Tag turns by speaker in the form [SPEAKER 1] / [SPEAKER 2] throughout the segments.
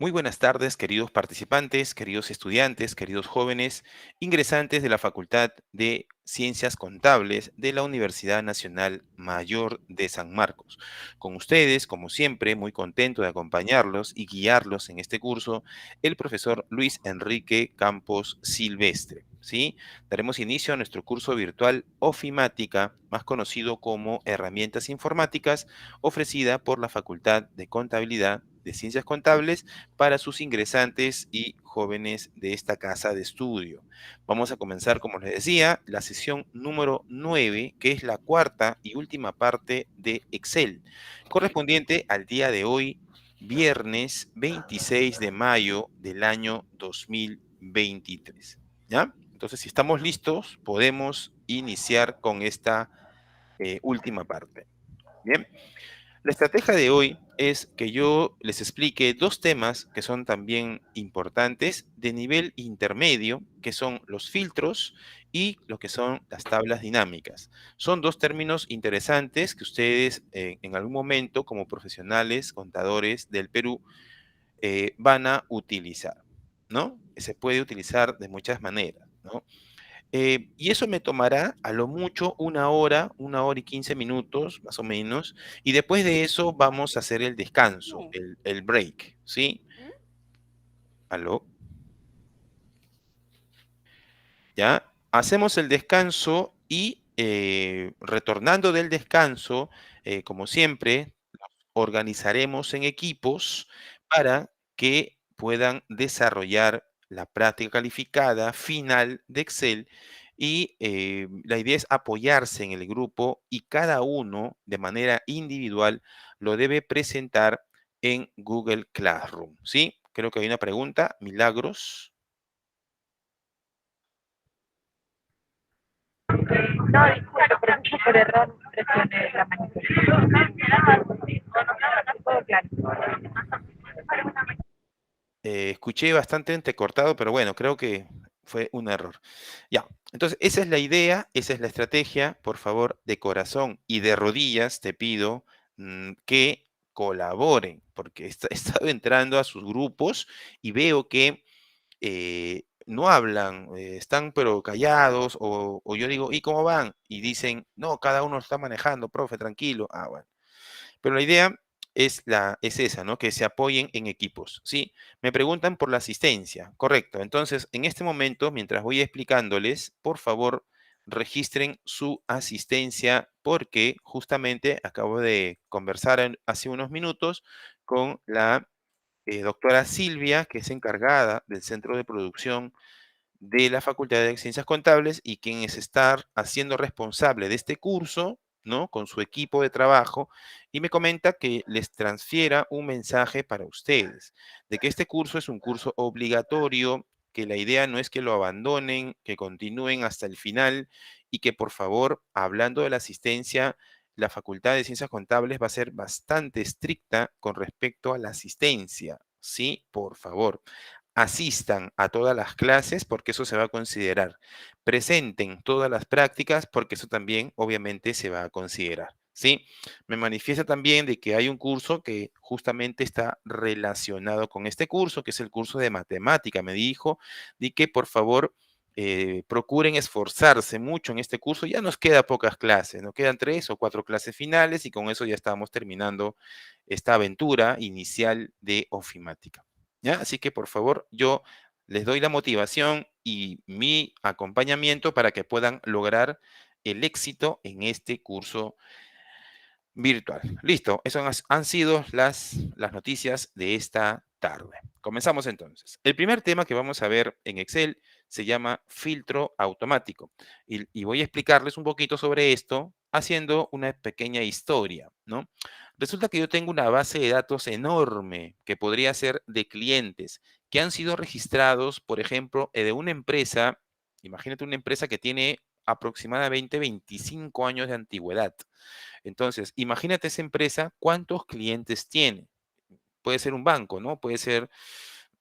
[SPEAKER 1] Muy buenas tardes, queridos participantes, queridos estudiantes, queridos jóvenes, ingresantes de la Facultad de Ciencias Contables de la Universidad Nacional Mayor de San Marcos. Con ustedes, como siempre, muy contento de acompañarlos y guiarlos en este curso, el profesor Luis Enrique Campos Silvestre. ¿Sí? Daremos inicio a nuestro curso virtual Ofimática, más conocido como Herramientas Informáticas, ofrecida por la Facultad de Contabilidad de Ciencias Contables para sus ingresantes y jóvenes de esta casa de estudio. Vamos a comenzar, como les decía, la sesión número 9, que es la cuarta y última parte de Excel, correspondiente al día de hoy, viernes 26 de mayo del año 2023. ¿Ya? Entonces, si estamos listos, podemos iniciar con esta última parte. Bien. La estrategia de hoy es que yo les explique dos temas que son también importantes de nivel intermedio, que son los filtros y lo que son las tablas dinámicas. Son dos términos interesantes que ustedes en algún momento como profesionales, contadores del Perú, van a utilizar, ¿no? Se puede utilizar de muchas maneras, ¿no? Y eso me tomará a lo mucho 1 hora y 15 minutos, más o menos, y después de eso vamos a hacer el descanso,
[SPEAKER 2] No.
[SPEAKER 1] el break, ¿sí?
[SPEAKER 2] ¿Mm?
[SPEAKER 1] ¿Aló? ¿Ya? Hacemos el descanso y retornando del descanso, como siempre, nos organizaremos en equipos para que puedan desarrollar la práctica calificada final de Excel y la idea es apoyarse en el grupo y cada uno de manera individual lo debe presentar en Google Classroom, ¿sí? Creo que hay una pregunta, Milagros.
[SPEAKER 2] No, disculpa, pero justo por error presioné la manipulación. Todo claro.
[SPEAKER 1] Escuché bastante entrecortado, pero bueno, creo que fue un error. Ya, entonces esa es la idea, esa es la estrategia. Por favor, de corazón y de rodillas te pido que colaboren, porque he estado entrando a sus grupos y veo que no hablan, están pero callados, o yo digo, ¿y cómo van? Y dicen, no, cada uno está manejando, profe, tranquilo. Ah, bueno. Pero la idea es esa, ¿no? Que se apoyen en equipos, ¿sí? Me preguntan por la asistencia, correcto. Entonces, en este momento, mientras voy explicándoles, por favor, registren su asistencia porque justamente acabo de conversar hace unos minutos con la doctora Silvia, que es encargada del centro de producción de la Facultad de Ciencias Contables y quien es estar haciendo responsable de este curso, ¿no? Con su equipo de trabajo, y me comenta que les transfiera un mensaje para ustedes, de que este curso es un curso obligatorio, que la idea no es que lo abandonen, que continúen hasta el final y que por favor, hablando de la asistencia, la Facultad de Ciencias Contables va a ser bastante estricta con respecto a la asistencia, ¿sí? Por favor asistan a todas las clases porque eso se va a considerar. Presenten todas las prácticas porque eso también obviamente se va a considerar. ¿Sí? Me manifiesta también de que hay un curso que justamente está relacionado con este curso, que es el curso de matemática. Me dijo de que por favor procuren esforzarse mucho en este curso. Ya nos queda pocas clases, nos quedan 3 o 4 clases finales y con eso ya estamos terminando esta aventura inicial de ofimática. ¿Ya? Así que por favor, yo les doy la motivación y mi acompañamiento para que puedan lograr el éxito en este curso virtual. Listo, esas han sido las noticias de esta tarde. Comenzamos entonces. El primer tema que vamos a ver en Excel se llama filtro automático y voy a explicarles un poquito sobre esto haciendo una pequeña historia, ¿no? Resulta que yo tengo una base de datos enorme que podría ser de clientes que han sido registrados, por ejemplo, de una empresa, imagínate una empresa que tiene aproximadamente 25 años de antigüedad. Entonces, imagínate esa empresa, ¿cuántos clientes tiene? Puede ser un banco, ¿no? Puede ser,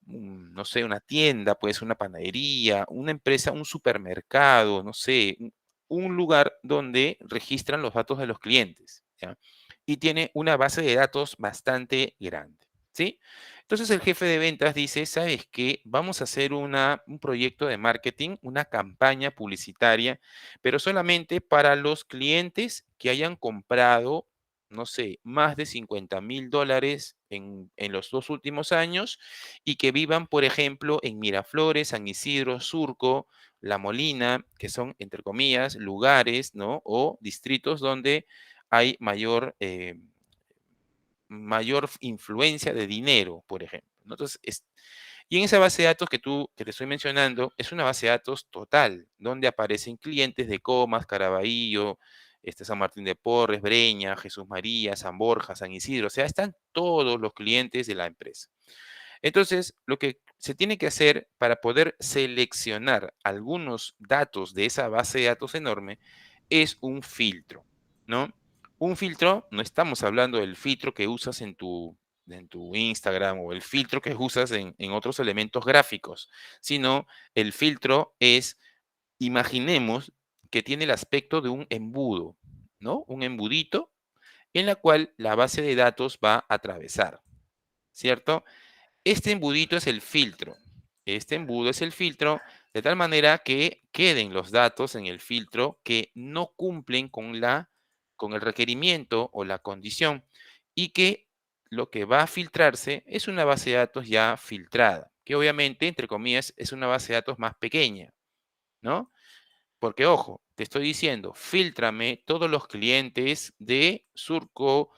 [SPEAKER 1] no sé, una tienda, puede ser una panadería, una empresa, un supermercado, no sé, un lugar donde registran los datos de los clientes, ¿ya? Y tiene una base de datos bastante grande, ¿sí? Entonces el jefe de ventas dice, ¿sabes qué? Vamos a hacer un proyecto de marketing, una campaña publicitaria, pero solamente para los clientes que hayan comprado, no sé, más de $50,000 en los 2 últimos años y que vivan, por ejemplo, en Miraflores, San Isidro, Surco, La Molina, que son, entre comillas, lugares, ¿no? O distritos donde hay mayor influencia de dinero, por ejemplo, ¿no? Entonces, y en esa base de datos que te estoy mencionando, es una base de datos total, donde aparecen clientes de Comas, Caraballo, San Martín de Porres, Breña, Jesús María, San Borja, San Isidro, o sea, están todos los clientes de la empresa. Entonces, lo que se tiene que hacer para poder seleccionar algunos datos de esa base de datos enorme es un filtro, ¿no? Un filtro, no estamos hablando del filtro que usas en tu Instagram o el filtro que usas en otros elementos gráficos, sino el filtro es, imaginemos que tiene el aspecto de un embudo, ¿no? Un embudito en la cual la base de datos va a atravesar, ¿cierto? Este embudito es el filtro. Este embudo es el filtro de tal manera que queden los datos en el filtro que no cumplen con el requerimiento o la condición y que lo que va a filtrarse es una base de datos ya filtrada, que obviamente, entre comillas, es una base de datos más pequeña, ¿no? Porque, ojo, te estoy diciendo, fíltrame todos los clientes de Surco,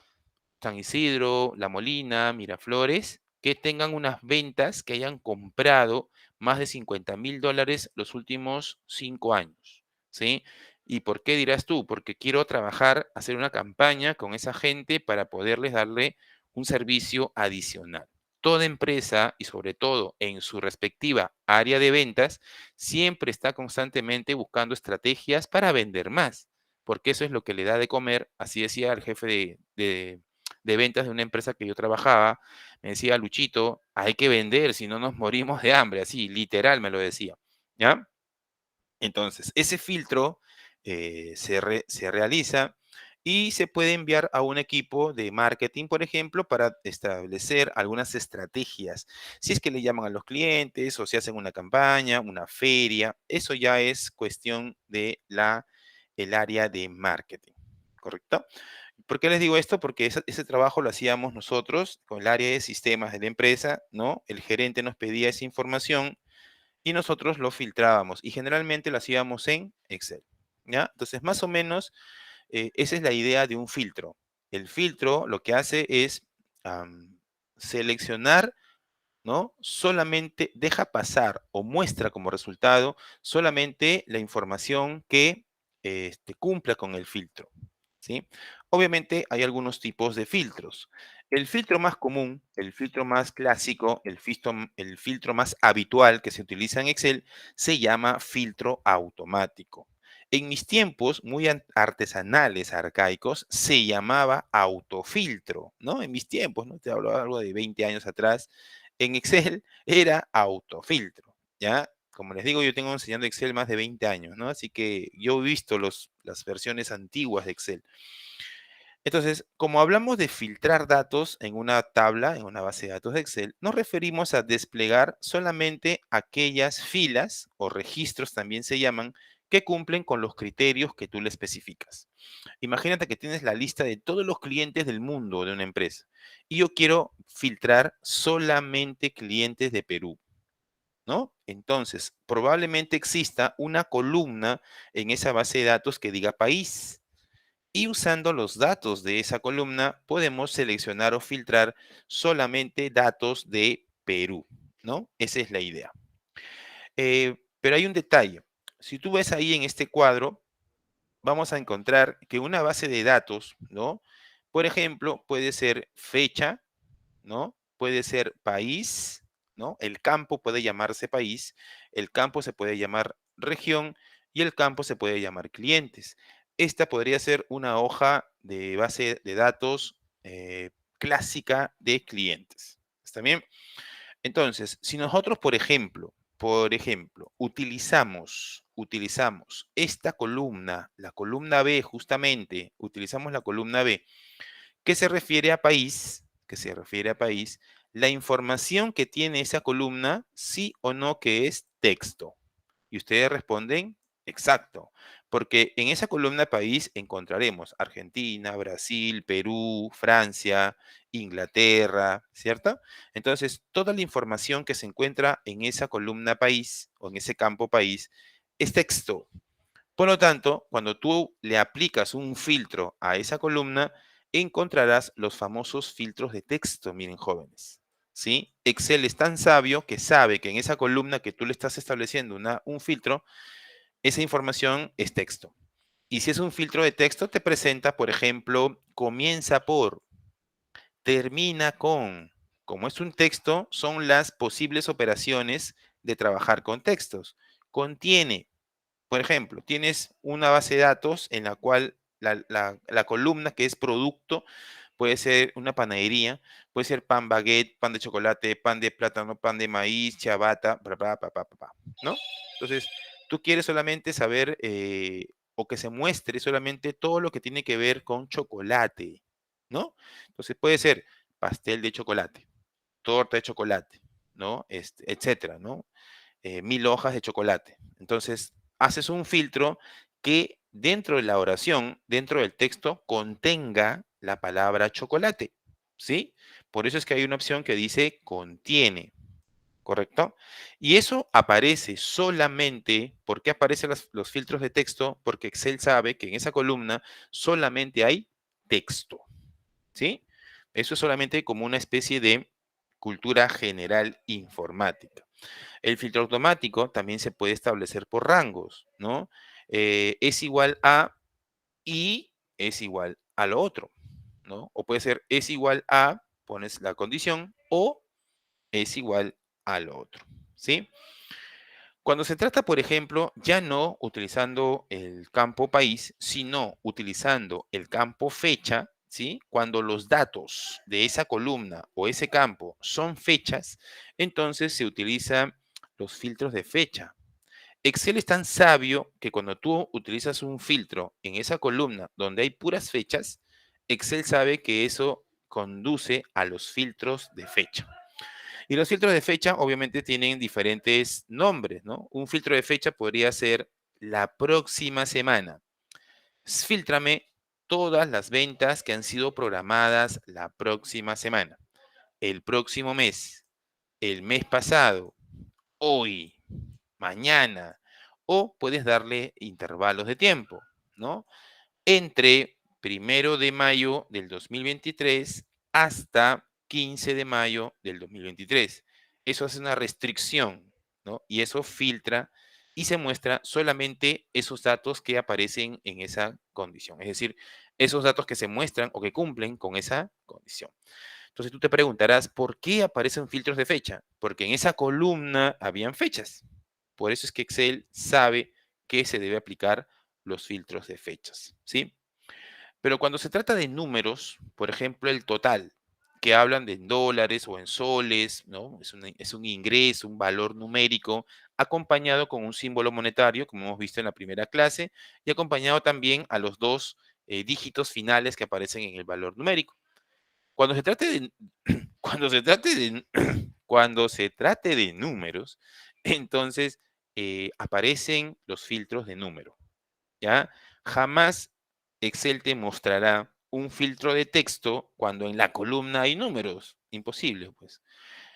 [SPEAKER 1] San Isidro, La Molina, Miraflores, que tengan unas ventas que hayan comprado más de $50,000 los últimos 5 años, ¿sí? ¿Y por qué dirás tú? Porque quiero trabajar, hacer una campaña con esa gente para poderles darle un servicio adicional. Toda empresa y sobre todo en su respectiva área de ventas siempre está constantemente buscando estrategias para vender más, porque eso es lo que le da de comer, así decía el jefe de ventas de una empresa que yo trabajaba, me decía, Luchito, hay que vender, si no nos morimos de hambre, así, literal me lo decía, ¿ya? Entonces, ese filtro se realiza y se puede enviar a un equipo de marketing, por ejemplo, para establecer algunas estrategias. Si es que le llaman a los clientes o si hacen una campaña, una feria, eso ya es cuestión de el área de marketing, ¿correcto? ¿Por qué les digo esto? Porque ese trabajo lo hacíamos nosotros con el área de sistemas de la empresa, ¿no? El gerente nos pedía esa información y nosotros lo filtrábamos y generalmente lo hacíamos en Excel, ¿ya? Entonces, más o menos, esa es la idea de un filtro. El filtro lo que hace es seleccionar, ¿no? Solamente deja pasar o muestra como resultado solamente la información que cumpla con el filtro, ¿sí? Obviamente hay algunos tipos de filtros. El filtro más común, el filtro más clásico, el filtro más habitual que se utiliza en Excel se llama filtro automático. En mis tiempos muy artesanales, arcaicos, se llamaba autofiltro, ¿no? En mis tiempos, ¿no? Te hablo algo de 20 años atrás, en Excel era autofiltro, ¿ya? Como les digo, yo tengo enseñando Excel más de 20 años, ¿no? Así que yo he visto las versiones antiguas de Excel. Entonces, como hablamos de filtrar datos en una tabla, en una base de datos de Excel, nos referimos a desplegar solamente aquellas filas o registros también se llaman que cumplen con los criterios que tú le especificas. Imagínate que tienes la lista de todos los clientes del mundo de una empresa y yo quiero filtrar solamente clientes de Perú, ¿no? Entonces, probablemente exista una columna en esa base de datos que diga país. Y usando los datos de esa columna, podemos seleccionar o filtrar solamente datos de Perú, ¿no? Esa es la idea. Pero hay un detalle. Si tú ves ahí en este cuadro, vamos a encontrar que una base de datos, ¿no? Por ejemplo, puede ser fecha, ¿no? Puede ser país, ¿no? El campo puede llamarse país, el campo se puede llamar región y el campo se puede llamar clientes. Esta podría ser una hoja de base de datos clásica de clientes. ¿Está bien? Entonces, si nosotros, por ejemplo, utilizamos esta columna, la columna B justamente, utilizamos la columna B, que se refiere a país, la información que tiene esa columna, sí o no que es texto. Y ustedes responden, exacto, porque en esa columna país encontraremos Argentina, Brasil, Perú, Francia, Inglaterra, ¿cierto? Entonces, toda la información que se encuentra en esa columna país o en ese campo país es texto. Por lo tanto, cuando tú le aplicas un filtro a esa columna, encontrarás los famosos filtros de texto, miren jóvenes. ¿Sí? Excel es tan sabio que sabe que en esa columna que tú le estás estableciendo un filtro, esa información es texto. Y si es un filtro de texto, te presenta, por ejemplo, comienza por, termina con. Como es un texto, son las posibles operaciones de trabajar con textos. Contiene, por ejemplo, tienes una base de datos en la cual la columna que es producto puede ser una panadería, puede ser pan baguette, pan de chocolate, pan de plátano, pan de maíz, ciabatta, bla, bla, bla, bla, bla, bla, ¿no? Entonces, tú quieres solamente saber o que se muestre solamente todo lo que tiene que ver con chocolate, ¿no? Entonces, puede ser pastel de chocolate, torta de chocolate, ¿no? Etcétera, ¿no? 1000 hojas de chocolate. Entonces, haces un filtro que dentro de la oración, dentro del texto, contenga la palabra chocolate, ¿sí? Por eso es que hay una opción que dice contiene, ¿correcto? Y eso aparece solamente, ¿por qué aparecen los filtros de texto? Porque Excel sabe que en esa columna solamente hay texto, ¿sí? Eso es solamente como una especie de cultura general informática. El filtro automático también se puede establecer por rangos, ¿no? Es igual a y es igual a lo otro, ¿no? O puede ser es igual a, pones la condición, o es igual a lo otro, ¿sí? Cuando se trata, por ejemplo, ya no utilizando el campo país, sino utilizando el campo fecha, ¿sí? Cuando los datos de esa columna o ese campo son fechas, entonces se utilizan los filtros de fecha. Excel es tan sabio que cuando tú utilizas un filtro en esa columna donde hay puras fechas, Excel sabe que eso conduce a los filtros de fecha. Y los filtros de fecha obviamente tienen diferentes nombres, ¿no? Un filtro de fecha podría ser la próxima semana. Fíltrame todas las ventas que han sido programadas la próxima semana, el próximo mes, el mes pasado, hoy, mañana, o puedes darle intervalos de tiempo, ¿no? Entre 1 de mayo del 2023 hasta 15 de mayo del 2023. Eso hace una restricción, ¿no? Y eso filtra y se muestra solamente esos datos que aparecen en esa condición. Es decir, esos datos que se muestran o que cumplen con esa condición. Entonces tú te preguntarás, ¿por qué aparecen filtros de fecha? Porque en esa columna habían fechas. Por eso es que Excel sabe que se debe aplicar los filtros de fechas, ¿sí? Pero cuando se trata de números, por ejemplo, el total, que hablan de en dólares o en soles, ¿no? Es un ingreso, un valor numérico, acompañado con un símbolo monetario, como hemos visto en la primera clase, y acompañado también a los dos dígitos finales que aparecen en el valor numérico. Cuando se trate de, cuando se trate de, cuando se trate de números, entonces aparecen los filtros de número, ¿ya? Jamás Excel te mostrará un filtro de texto cuando en la columna hay números. Imposible, pues.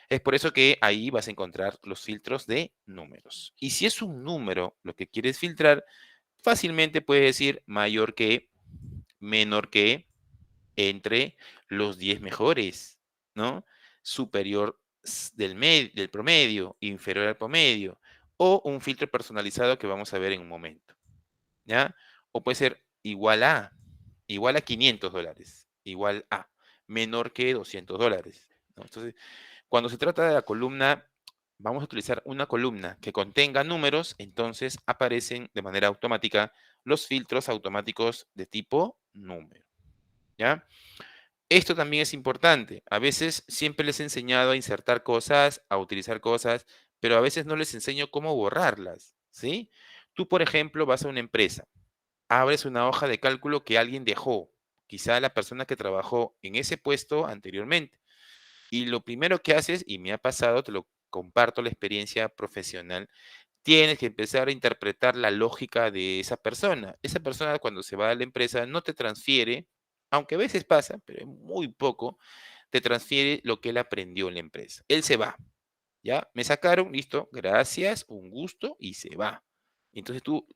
[SPEAKER 1] Es por eso que ahí vas a encontrar los filtros de números. Y si es un número lo que quieres filtrar, fácilmente puedes decir mayor que, menor que, entre los 10 mejores, ¿no? Superior del promedio, inferior al promedio, o un filtro personalizado que vamos a ver en un momento, ¿ya? O puede ser igual a $500, igual a, menor que $200, ¿no? Entonces, cuando se trata de la columna, vamos a utilizar una columna que contenga números, entonces aparecen de manera automática los filtros automáticos de tipo número, ¿ya? Esto también es importante. A veces siempre les he enseñado a insertar cosas, a utilizar cosas, pero a veces no les enseño cómo borrarlas, ¿sí? Tú, por ejemplo, vas a una empresa, abres una hoja de cálculo que alguien dejó, quizá la persona que trabajó en ese puesto anteriormente. Y lo primero que haces, y me ha pasado, te lo comparto la experiencia profesional, tienes que empezar a interpretar la lógica de esa persona. Esa persona cuando se va de la empresa no te transfiere, aunque a veces pasa, pero es muy poco, te transfiere lo que él aprendió en la empresa. Él se va, ¿ya? Me sacaron, listo, gracias, un gusto, y se va. Entonces tú,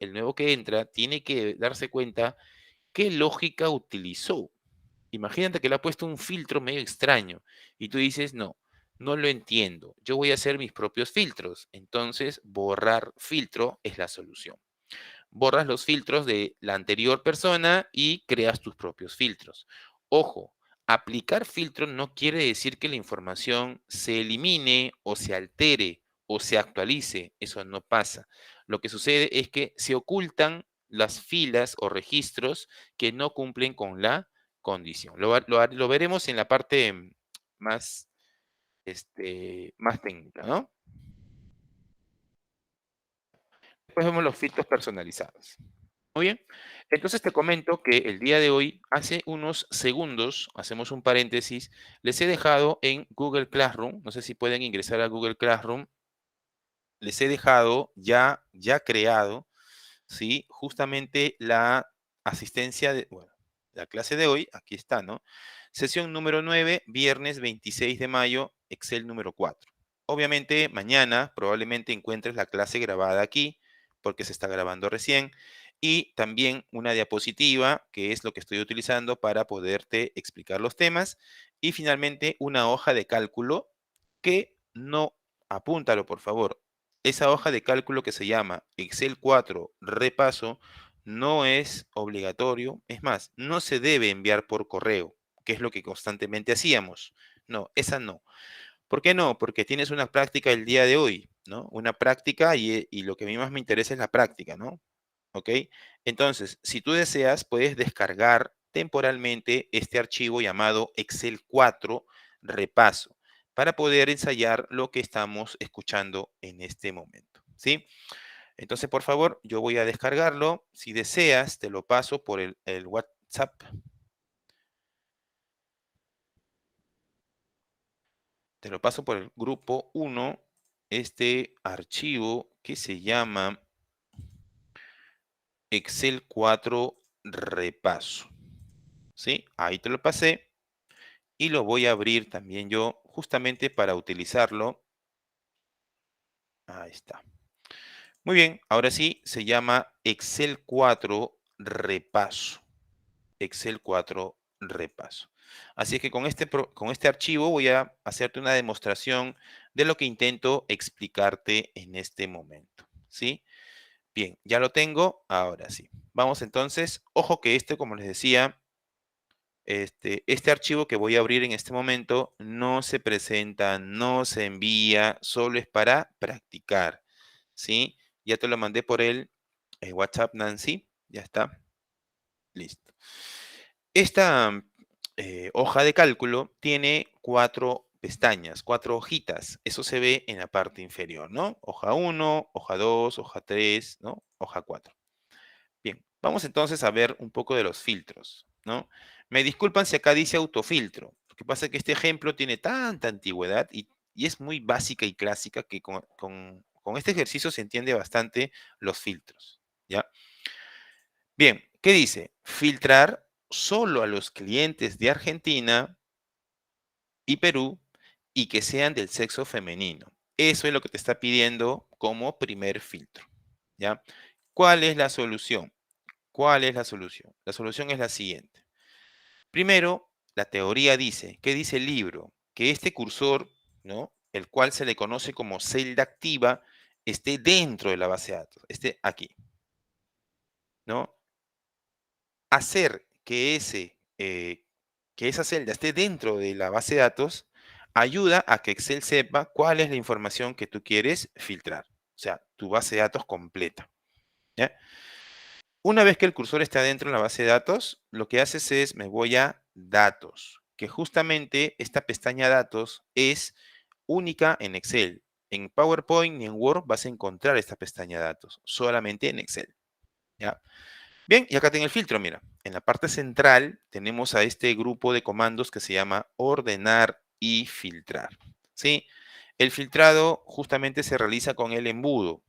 [SPEAKER 1] el nuevo que entra, tiene que darse cuenta qué lógica utilizó. Imagínate que le ha puesto un filtro medio extraño y tú dices, no, no lo entiendo. Yo voy a hacer mis propios filtros. Entonces, borrar filtro es la solución. Borras los filtros de la anterior persona y creas tus propios filtros. Ojo, aplicar filtro no quiere decir que la información se elimine o se altere o se actualice. Eso no pasa. Lo que sucede es que se ocultan las filas o registros que no cumplen con la condición. Lo veremos en la parte más, más técnica, ¿no? Después vemos los filtros personalizados. Muy bien. Entonces te comento que el día de hoy, hace unos segundos, hacemos un paréntesis, les he dejado en Google Classroom, no sé si pueden ingresar a Google Classroom, les he dejado ya creado, ¿sí? Justamente la asistencia de, bueno, la clase de hoy, aquí está, ¿no? Sesión número 9, viernes 26 de mayo, Excel número 4. Obviamente, mañana probablemente encuentres la clase grabada aquí, porque se está grabando recién, y también una diapositiva, que es lo que estoy utilizando para poderte explicar los temas, y finalmente una hoja de cálculo que no, apúntalo por favor, esa hoja de cálculo que se llama Excel 4 repaso no es obligatorio, es más, no se debe enviar por correo, que es lo que constantemente hacíamos. No, esa no. ¿Por qué no? Porque tienes una práctica el día de hoy, ¿no? Una práctica y lo que a mí más me interesa es la práctica, ¿no? ¿Ok? Entonces, si tú deseas, puedes descargar temporalmente este archivo llamado Excel 4 repaso para poder ensayar lo que estamos escuchando en este momento, ¿sí? Entonces, por favor, yo voy a descargarlo. Si deseas, te lo paso por el WhatsApp. Te lo paso por el grupo 1, este archivo que se llama Excel 4 repaso. ¿Sí? Ahí te lo pasé y lo voy a abrir también yo justamente para utilizarlo. Ahí está. Muy bien, ahora sí, se llama Excel 4 repaso. Excel 4 repaso. Así es que con este archivo voy a hacerte una demostración de lo que intento explicarte en este momento. ¿Sí? Bien, ya lo tengo, ahora sí. Vamos entonces, ojo que como les decía, este archivo que voy a abrir en este momento no se presenta, no se envía, solo es para practicar, ¿sí? Ya te lo mandé por el WhatsApp, Nancy, ya está, listo. Esta hoja de cálculo tiene 4 pestañas, 4 hojitas, eso se ve en la parte inferior, ¿no? Hoja 1, hoja 2, hoja 3, ¿no? Hoja 4. Bien, vamos entonces a ver un poco de los filtros, ¿no? Me disculpan si acá dice autofiltro. Lo que pasa es que este ejemplo tiene tanta antigüedad y es muy básica y clásica que con este ejercicio se entiende bastante los filtros, ¿ya? Bien, ¿qué dice? Filtrar solo a los clientes de Argentina y Perú y que sean del sexo femenino. Eso es lo que te está pidiendo como primer filtro, ¿ya? ¿Cuál es la solución? ¿Cuál es la solución? La solución es la siguiente. Primero, la teoría dice, ¿qué dice el libro? Que este cursor, ¿no? El cual se le conoce como celda activa, esté dentro de la base de datos, esté aquí, ¿no? Hacer que esa celda esté dentro de la base de datos ayuda a que Excel sepa cuál es la información que tú quieres filtrar. O sea, tu base de datos completa, ¿ya? Una vez que el cursor está dentro de la base de datos, lo que haces es, me voy a datos, que justamente esta pestaña datos es única en Excel. En PowerPoint ni en Word vas a encontrar esta pestaña datos, solamente en Excel, ¿ya? Bien, y acá tengo el filtro, mira. En la parte central tenemos a este grupo de comandos que se llama ordenar y filtrar, ¿sí? El filtrado justamente se realiza con el embudo,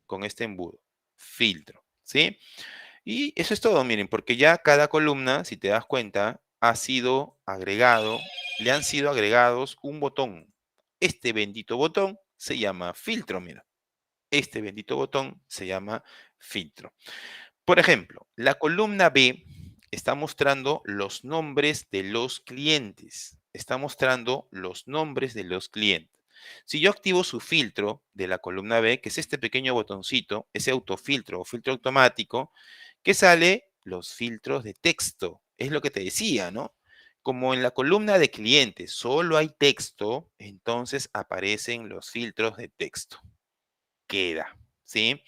[SPEAKER 1] con este embudo, filtro, ¿sí? Y eso es todo, miren, porque ya cada columna, si te das cuenta, ha sido agregado, le han sido agregados un botón. Este bendito botón se llama filtro, mira. Este bendito botón se llama filtro. Por ejemplo, la columna B está mostrando los nombres de los clientes. Está mostrando los nombres de los clientes. Si yo activo su filtro de la columna B, que es este pequeño botoncito, ese autofiltro o filtro automático, que sale los filtros de texto. Es lo que te decía, ¿no? Como en la columna de clientes solo hay texto, entonces aparecen los filtros de texto. Queda, ¿sí?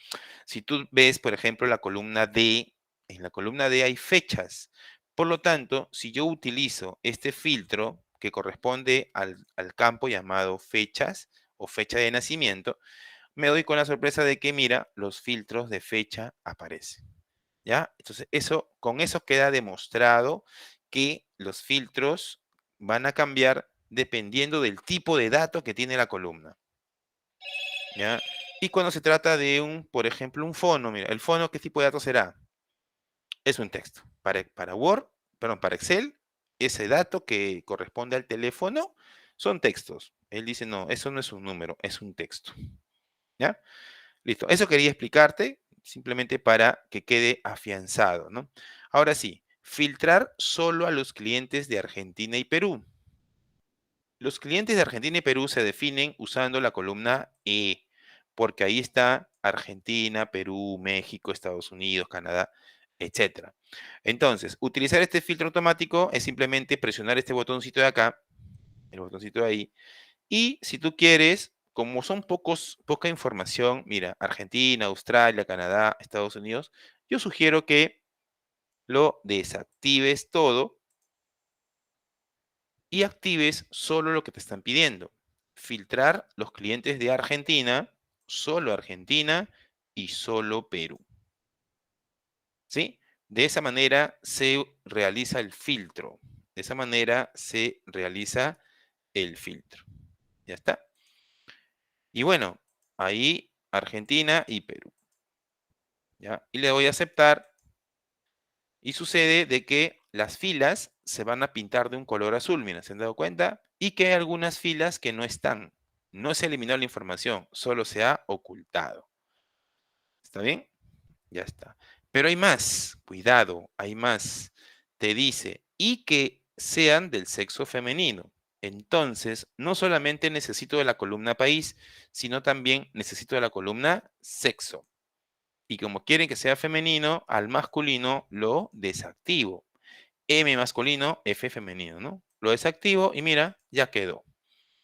[SPEAKER 1] Si tú ves, por ejemplo, la columna D, en la columna D hay fechas. Por lo tanto, si yo utilizo este filtro que corresponde al campo llamado fechas o fecha de nacimiento, me doy con la sorpresa de que, mira, los filtros de fecha aparecen. ¿Ya? Entonces, con eso queda demostrado que los filtros van a cambiar dependiendo del tipo de dato que tiene la columna. ¿Ya? Y cuando se trata de por ejemplo, un fono, mira, el fono, ¿qué tipo de dato será? Es un texto. Para Word, perdón, para Excel, ese dato que corresponde al teléfono son textos. Él dice, no, eso no es un número, es un texto. ¿Ya? Listo. Eso quería explicarte, simplemente para que quede afianzado, ¿no? Ahora sí, filtrar solo a los clientes de Argentina y Perú. Los clientes de Argentina y Perú se definen usando la columna E, porque ahí está Argentina, Perú, México, Estados Unidos, Canadá, etcétera. Entonces, utilizar este filtro automático es simplemente presionar este botoncito de acá, el botoncito de ahí, y si tú quieres, como son poca información, mira, Argentina, Australia, Canadá, Estados Unidos, yo sugiero que lo desactives todo y actives solo lo que te están pidiendo. Filtrar los clientes de Argentina y solo Perú. ¿Sí? De esa manera se realiza el filtro. De esa manera se realiza el filtro. ¿Ya está? Y bueno, ahí Argentina y Perú. ¿Ya? Y le doy a aceptar y sucede de que las filas se van a pintar de un color azul, mira, ¿se han dado cuenta? Y que hay algunas filas que no están. No se eliminó la información, solo se ha ocultado. ¿Está bien? Ya está. Pero hay más, cuidado, hay más. Te dice, y que sean del sexo femenino. Entonces, no solamente necesito de la columna país, sino también necesito de la columna sexo. Y como quieren que sea femenino, al masculino lo desactivo. M masculino, F femenino, ¿no? Lo desactivo y mira, ya quedó,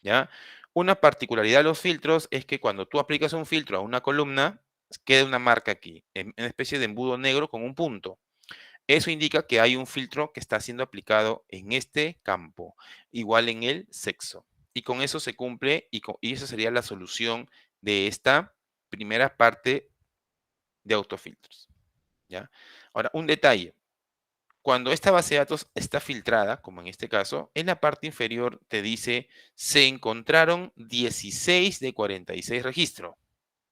[SPEAKER 1] ¿ya? Una particularidad de los filtros es que cuando tú aplicas un filtro a una columna, queda una marca aquí, en una especie de embudo negro con un punto. Eso indica que hay un filtro que está siendo aplicado en este campo, igual en el sexo. Y con eso se cumple y esa sería la solución de esta primera parte de autofiltros, ¿ya? Ahora, un detalle. Cuando esta base de datos está filtrada, como en este caso, en la parte inferior te dice, se encontraron 16 de 46 registros,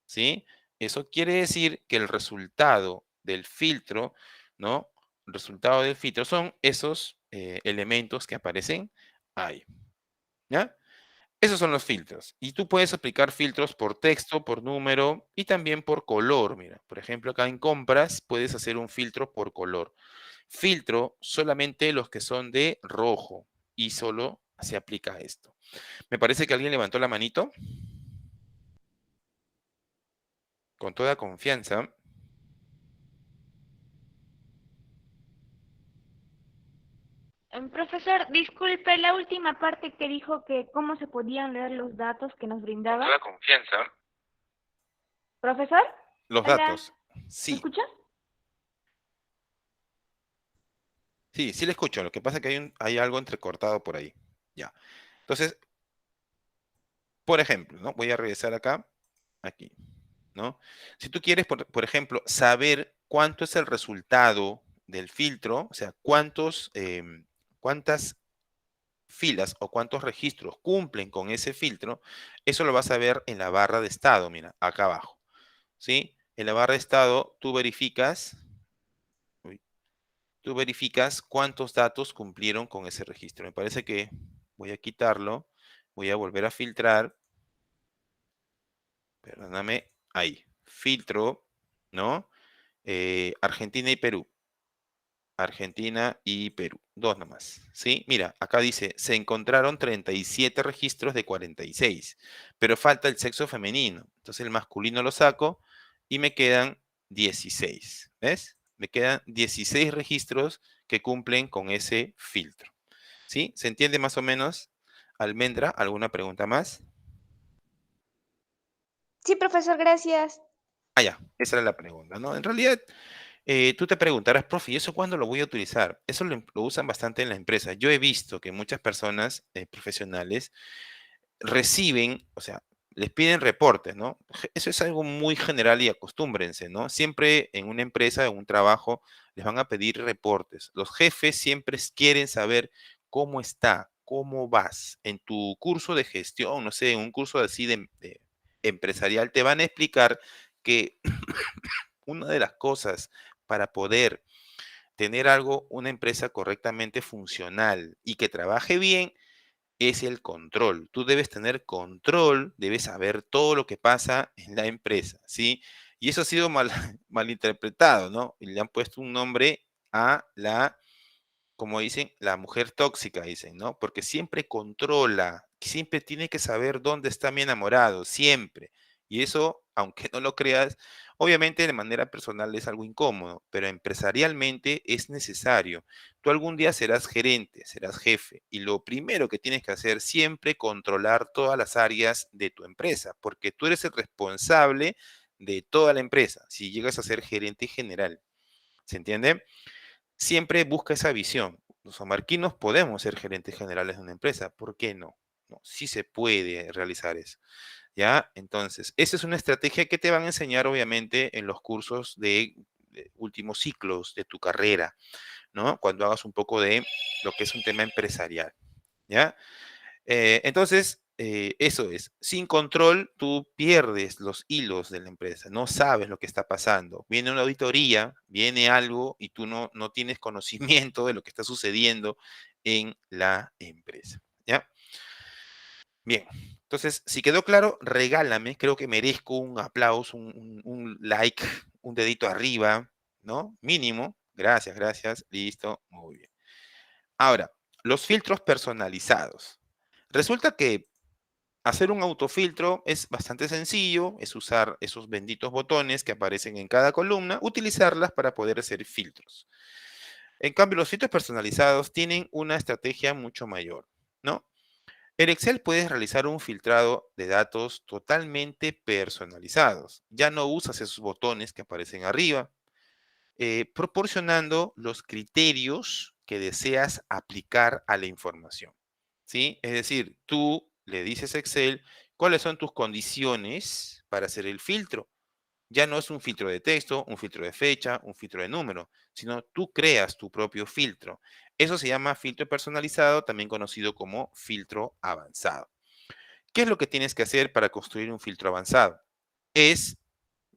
[SPEAKER 1] ¿sí? Eso quiere decir que el resultado del filtro, ¿no? El resultado del filtro son esos elementos que aparecen ahí, ¿ya? Esos son los filtros. Y tú puedes aplicar filtros por texto, por número y también por color. Mira, por ejemplo, acá en compras puedes hacer un filtro por color. Filtro solamente los que son de rojo y solo se aplica esto. Me parece que alguien levantó la manito con toda confianza.
[SPEAKER 3] Profesor, disculpe la última parte que dijo que cómo se podían leer los datos que nos
[SPEAKER 1] Con
[SPEAKER 3] brindaba.
[SPEAKER 1] toda confianza.
[SPEAKER 3] Profesor,
[SPEAKER 1] Los
[SPEAKER 3] hola,
[SPEAKER 1] datos.
[SPEAKER 3] ¿me
[SPEAKER 1] Sí,
[SPEAKER 3] escucha?
[SPEAKER 1] sí, sí le escucho. Lo que pasa es que hay algo entrecortado por ahí. Ya. Entonces, por ejemplo, ¿no? Voy a regresar acá, aquí, ¿no? Si tú quieres, por ejemplo, saber cuánto es el resultado del filtro, o sea, cuántas filas o cuántos registros cumplen con ese filtro, eso lo vas a ver en la barra de estado, mira, acá abajo, ¿sí? En la barra de estado tú verificas, uy, tú verificas cuántos datos cumplieron con ese registro. Me parece que voy a quitarlo, voy a volver a filtrar, perdóname, ahí, filtro, ¿no? Argentina y Perú. Argentina y Perú. Dos nomás, ¿sí? Mira, acá dice, se encontraron 37 registros de 46, pero falta el sexo femenino. Entonces el masculino lo saco y me quedan 16, ¿ves? Me quedan 16 registros que cumplen con ese filtro, ¿sí? ¿Se entiende más o menos? Almendra, ¿alguna pregunta más?
[SPEAKER 3] Sí, profesor, gracias.
[SPEAKER 1] Ah, ya, esa era la pregunta, ¿no? En realidad, tú te preguntarás, profe, ¿y eso cuándo lo voy a utilizar? Eso lo usan bastante en la empresa. Yo he visto que muchas personas profesionales reciben, o sea, les piden reportes, ¿no? Eso es algo muy general y acostúmbrense, ¿no? Siempre en una empresa, en un trabajo, les van a pedir reportes. Los jefes siempre quieren saber cómo está, cómo vas. En tu curso de gestión, no sé, en un curso así de empresarial, te van a explicar que una de las cosas para poder tener algo, una empresa correctamente funcional y que trabaje bien, es el control. Tú debes tener control, debes saber todo lo que pasa en la empresa, ¿sí? Y eso ha sido mal, malinterpretado, ¿no? Y le han puesto un nombre a la, como dicen, la mujer tóxica, dicen, ¿no? Porque siempre controla, siempre tiene que saber dónde está mi enamorado, siempre. Y eso, aunque no lo creas, obviamente de manera personal es algo incómodo, pero empresarialmente es necesario. Tú algún día serás gerente, serás jefe, y lo primero que tienes que hacer siempre controlar todas las áreas de tu empresa, porque tú eres el responsable de toda la empresa, si llegas a ser gerente general. ¿Se entiende? Siempre busca esa visión. Los amarquinos podemos ser gerentes generales de una empresa, ¿por qué no? No, sí se puede realizar eso, ¿ya? Entonces, esa es una estrategia que te van a enseñar, obviamente, en los cursos de últimos ciclos de tu carrera, ¿no? Cuando hagas un poco de lo que es un tema empresarial, ¿ya? Entonces, eso es, sin control tú pierdes los hilos de la empresa, no sabes lo que está pasando. Viene una auditoría, viene algo y tú no tienes conocimiento de lo que está sucediendo en la empresa. ¿Ya? Bien, entonces, si quedó claro, regálame, creo que merezco un aplauso, un like, un dedito arriba, ¿no? Mínimo. Gracias, gracias. Listo, muy bien. Ahora, los filtros personalizados. Resulta que hacer un autofiltro es bastante sencillo, es usar esos benditos botones que aparecen en cada columna, utilizarlas para poder hacer filtros. En cambio, los filtros personalizados tienen una estrategia mucho mayor, ¿no? En Excel puedes realizar un filtrado de datos totalmente personalizados. Ya no usas esos botones que aparecen arriba, proporcionando los criterios que deseas aplicar a la información, ¿sí? Es decir, tú le dices a Excel cuáles son tus condiciones para hacer el filtro. Ya no es un filtro de texto, un filtro de fecha, un filtro de número, sino tú creas tu propio filtro. Eso se llama filtro personalizado, también conocido como filtro avanzado. ¿Qué es lo que tienes que hacer para construir un filtro avanzado? Es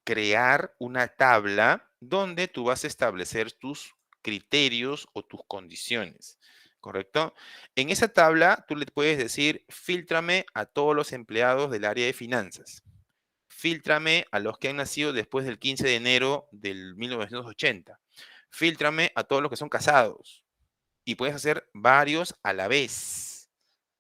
[SPEAKER 1] crear una tabla donde tú vas a establecer tus criterios o tus condiciones, ¿correcto? En esa tabla tú le puedes decir, fíltrame a todos los empleados del área de finanzas, fíltrame a los que han nacido después del 15 de enero del 1980, fíltrame a todos los que son casados, y puedes hacer varios a la vez,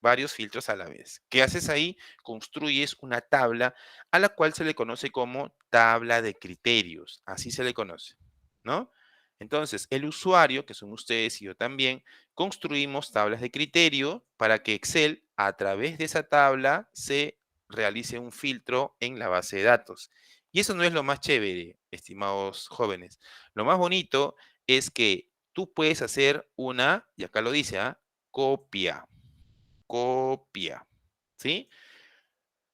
[SPEAKER 1] varios filtros a la vez. ¿Qué haces ahí? Construyes una tabla a la cual se le conoce como tabla de criterios, así se le conoce, ¿no? Entonces, el usuario, que son ustedes y yo también, construimos tablas de criterio para que Excel, a través de esa tabla, se realice un filtro en la base de datos. Y eso no es lo más chévere, estimados jóvenes. Lo más bonito es que tú puedes hacer una, y acá lo dice, ¿ah? Copia, copia, ¿sí?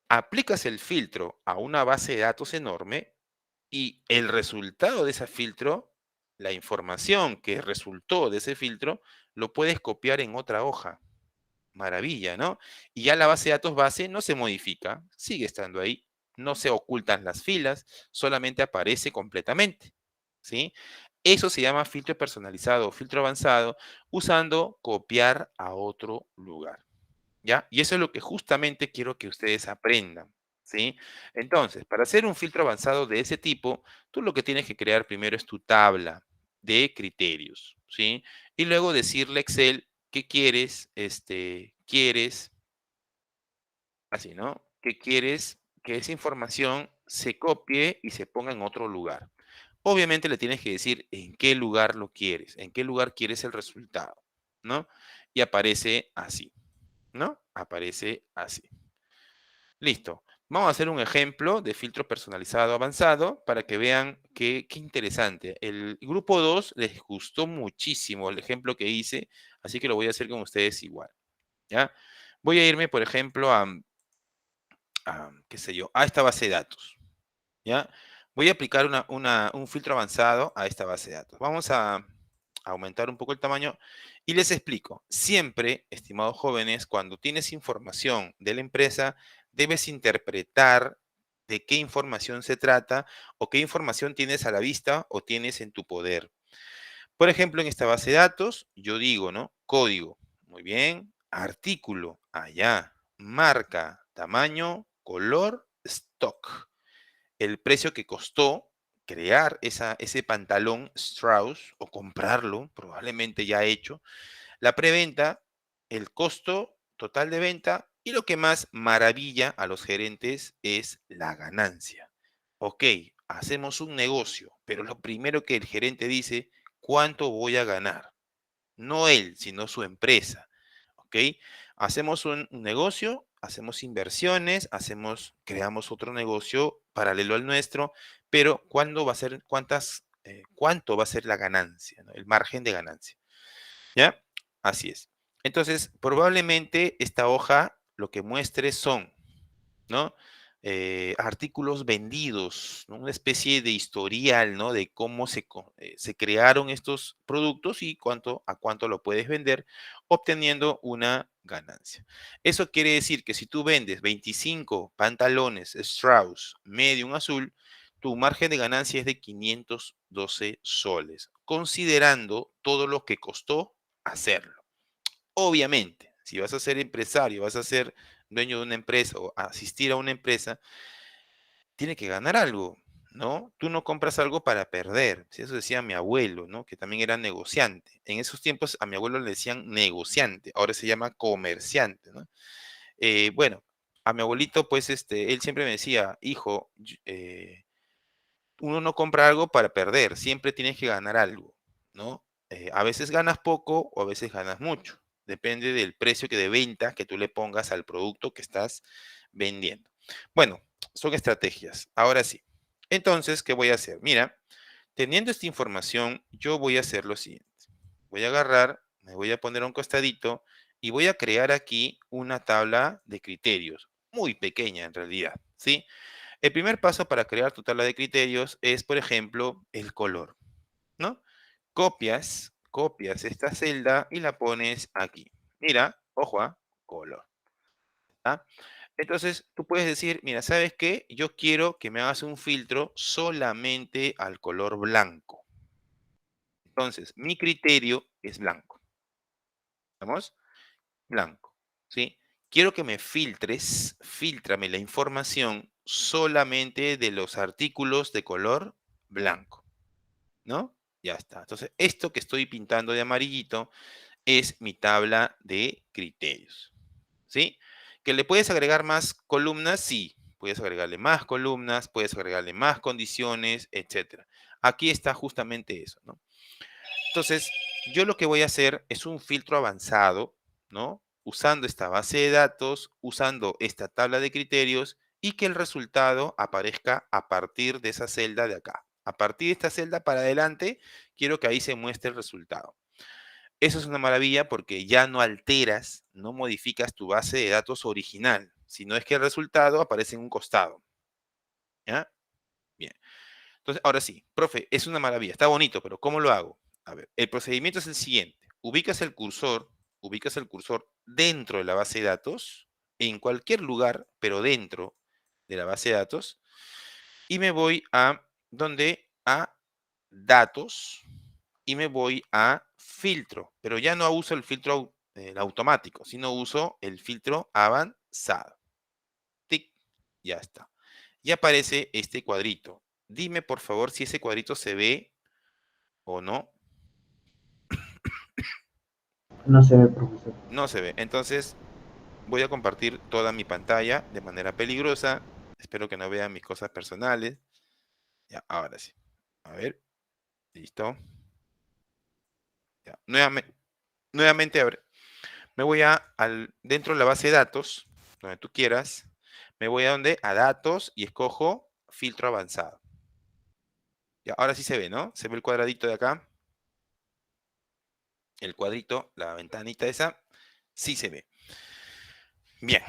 [SPEAKER 1] Aplicas el filtro a una base de datos enorme y el resultado de ese filtro, la información que resultó de ese filtro, lo puedes copiar en otra hoja. Maravilla, ¿no? Y ya la base de datos base no se modifica, sigue estando ahí, no se ocultan las filas, solamente aparece completamente, ¿sí? Eso se llama filtro personalizado o filtro avanzado usando copiar a otro lugar, ¿ya? Y eso es lo que justamente quiero que ustedes aprendan, ¿sí? Entonces, para hacer un filtro avanzado de ese tipo, tú lo que tienes que crear primero es tu tabla de criterios, ¿sí? Y luego decirle a Excel qué quieres, quieres, así, ¿no? Que quieres que esa información se copie y se ponga en otro lugar. Obviamente le tienes que decir en qué lugar lo quieres, en qué lugar quieres el resultado, ¿no? Y aparece así, ¿no? Aparece así. Listo. Vamos a hacer un ejemplo de filtro personalizado avanzado para que vean qué interesante. El grupo 2 les gustó muchísimo el ejemplo que hice, así que lo voy a hacer con ustedes igual, ¿ya? Voy a irme, por ejemplo, qué sé yo, a esta base de datos, ¿ya? Voy a aplicar un filtro avanzado a esta base de datos. Vamos a aumentar un poco el tamaño y les explico. Siempre, estimados jóvenes, cuando tienes información de la empresa, debes interpretar de qué información se trata o qué información tienes a la vista o tienes en tu poder. Por ejemplo, en esta base de datos, yo digo, ¿no? Código, muy bien. Artículo, allá. Marca, tamaño, color, stock. El precio que costó crear ese pantalón Strauss o comprarlo, probablemente ya hecho. La preventa, el costo total de venta y lo que más maravilla a los gerentes es la ganancia. Ok, hacemos un negocio, pero lo primero que el gerente dice, ¿cuánto voy a ganar? No él, sino su empresa. ¿Ok? Hacemos un negocio, hacemos inversiones, creamos otro negocio paralelo al nuestro, pero ¿cuándo va a ser, cuánto va a ser la ganancia, ¿no? El margen de ganancia. ¿Ya? Así es. Entonces, probablemente esta hoja lo que muestre son, ¿no? Artículos vendidos, ¿no? Una especie de historial, ¿no? De cómo se crearon estos productos y a cuánto lo puedes vender, obteniendo una ganancia. Eso quiere decir que si tú vendes 25 pantalones Strauss medium azul, tu margen de ganancia es de 512 soles, considerando todo lo que costó hacerlo. Obviamente, si vas a ser empresario, vas a ser dueño de una empresa o asistir a una empresa, tiene que ganar algo, ¿no? Tú no compras algo para perder. Si eso decía mi abuelo, ¿no? Que también era negociante. En esos tiempos a mi abuelo le decían negociante, ahora se llama comerciante, ¿no? Bueno, a mi abuelito, pues, él siempre me decía, hijo, uno no compra algo para perder, siempre tienes que ganar algo, ¿no? A veces ganas poco o a veces ganas mucho. Depende del precio de venta que tú le pongas al producto que estás vendiendo. Bueno, son estrategias. Ahora sí. Entonces, ¿qué voy a hacer? Mira, teniendo esta información, yo voy a hacer lo siguiente. Voy a agarrar, me voy a poner a un costadito y voy a crear aquí una tabla de criterios, muy pequeña en realidad, ¿sí? El primer paso para crear tu tabla de criterios es, por ejemplo, el color, ¿no? Copias esta celda y la pones aquí. Mira, ojo, color. ¿Ah? Entonces, tú puedes decir, mira, ¿sabes qué? Yo quiero que me hagas un filtro solamente al color blanco. Entonces, mi criterio es blanco. ¿Vamos? Blanco, ¿sí? Quiero que me filtrame la información solamente de los artículos de color blanco, ¿no? Ya está. Entonces, esto que estoy pintando de amarillito es mi tabla de criterios, ¿sí? ¿Que le puedes agregar más columnas? Sí, puedes agregarle más columnas, puedes agregarle más condiciones, etcétera. Aquí está justamente eso, ¿no? Entonces, yo lo que voy a hacer es un filtro avanzado, ¿no? Usando esta base de datos, usando esta tabla de criterios y que el resultado aparezca a partir de esa celda de acá. A partir de esta celda para adelante, quiero que ahí se muestre el resultado. Eso es una maravilla porque ya no alteras, no modificas tu base de datos original, sino es que el resultado aparece en un costado. ¿Ya? Bien. Entonces, ahora sí, profe, es una maravilla, está bonito, pero ¿cómo lo hago? A ver, el procedimiento es el siguiente. Ubicas el cursor ubicas el cursor dentro de la base de datos, en cualquier lugar, pero dentro de la base de datos, y me voy a, ¿dónde? A datos, y me voy a filtro, pero ya no uso el filtro el automático, sino uso el filtro avanzado. Tic, ya está. Y aparece este cuadrito. Dime, por favor, si ese cuadrito se ve o no.
[SPEAKER 4] No se ve, profesor.
[SPEAKER 1] No se ve. Entonces, voy a compartir toda mi pantalla de manera peligrosa. Espero que no vean mis cosas personales. Ya, ahora sí. A ver, listo. Ya. Nuevamente, a ver, me voy dentro de la base de datos, donde tú quieras. Me voy a donde, a datos y escojo filtro avanzado. Ya, ahora sí se ve, ¿no? Se ve el cuadradito de acá. El cuadrito, la ventanita esa, sí se ve. Bien,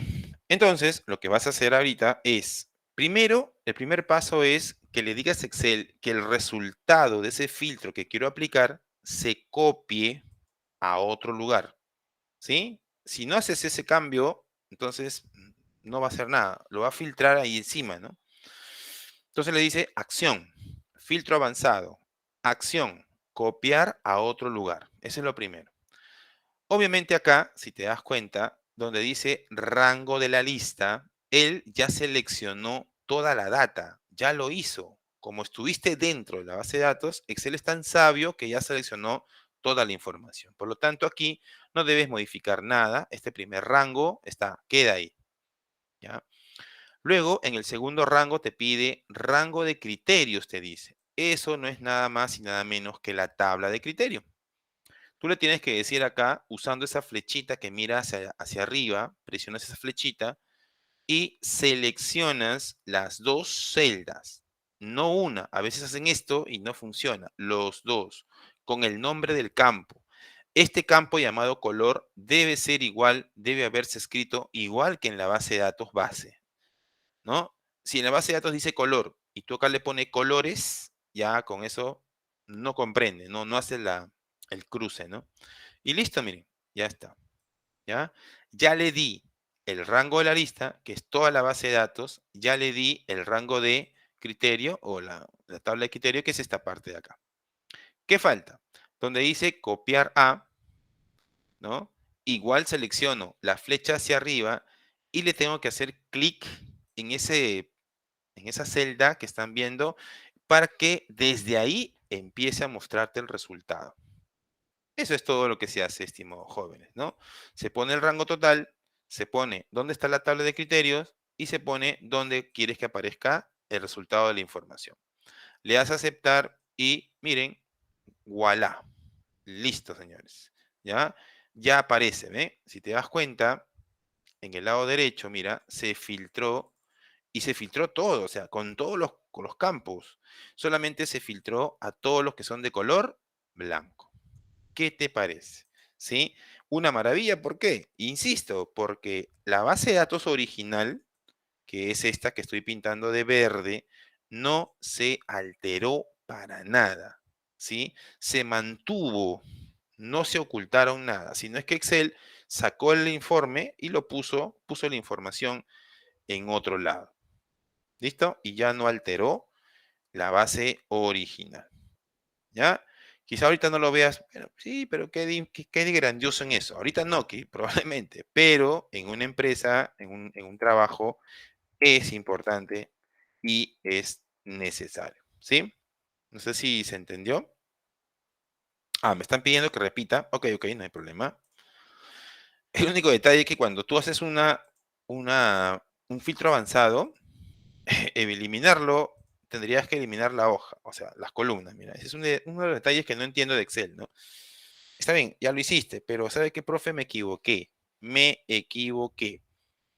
[SPEAKER 1] entonces lo que vas a hacer ahorita es, primero, el primer paso es que le digas a Excel que el resultado de ese filtro que quiero aplicar se copie a otro lugar, ¿sí? Si no haces ese cambio, entonces no va a hacer nada, lo va a filtrar ahí encima, ¿no? Entonces le dice acción, filtro avanzado, acción, copiar a otro lugar. Eso es lo primero. Obviamente acá, si te das cuenta, donde dice rango de la lista, él ya seleccionó toda la data, ya lo hizo. Como estuviste dentro de la base de datos, Excel es tan sabio que ya seleccionó toda la información. Por lo tanto, aquí no debes modificar nada. Este primer rango queda ahí. ¿Ya? Luego, en el segundo rango te pide rango de criterios, te dice. Eso no es nada más y nada menos que la tabla de criterio. Tú le tienes que decir acá, usando esa flechita que mira hacia arriba, presionas esa flechita y seleccionas las dos celdas, no una. A veces hacen esto y no funciona. Los dos, con el nombre del campo. Este campo llamado color debe ser igual, debe haberse escrito igual que en la base de datos base, ¿no? Si en la base de datos dice color y tú acá le pones colores, ya con eso no comprende, no hace el cruce, ¿no? Y listo, miren, ya está. ¿Ya? Ya le di el rango de la lista, que es toda la base de datos, ya le di el rango de criterio o la tabla de criterio, que es esta parte de acá. ¿Qué falta? Donde dice copiar a, ¿no? Igual selecciono la flecha hacia arriba y le tengo que hacer clic en esa celda que están viendo para que desde ahí empiece a mostrarte el resultado. Eso es todo lo que se hace, estimados jóvenes, ¿no? Se pone el rango total, se pone dónde está la tabla de criterios y se pone dónde quieres que aparezca el resultado de la información. Le das a aceptar y miren, voilà. Listo, señores. ¿Ya? Ya aparece, ¿ve? Si te das cuenta, en el lado derecho, mira, se filtró y se filtró todo, o sea, con los campos. Solamente se filtró a todos los que son de color blanco. ¿Qué te parece? ¿Sí? Una maravilla, ¿por qué? Insisto, porque la base de datos original, que es esta que estoy pintando de verde, no se alteró para nada, ¿sí? Se mantuvo, no se ocultaron nada, sino es que Excel sacó el informe y puso la información en otro lado. ¿Listo? Y ya no alteró la base original. ¿Ya? Quizá ahorita no lo veas, pero sí, pero qué de grandioso en eso. Ahorita no, que probablemente, pero en una empresa, en un trabajo, es importante y es necesario, ¿sí? No sé si se entendió. Ah, me están pidiendo que repita. Ok, no hay problema. El único detalle es que cuando tú haces un filtro avanzado, eliminarlo, tendrías que eliminar la hoja, o sea, las columnas. Mira, ese es uno de los detalles que no entiendo de Excel, ¿no? Está bien, ya lo hiciste, pero ¿sabe qué, profe? Me equivoqué. Me equivoqué.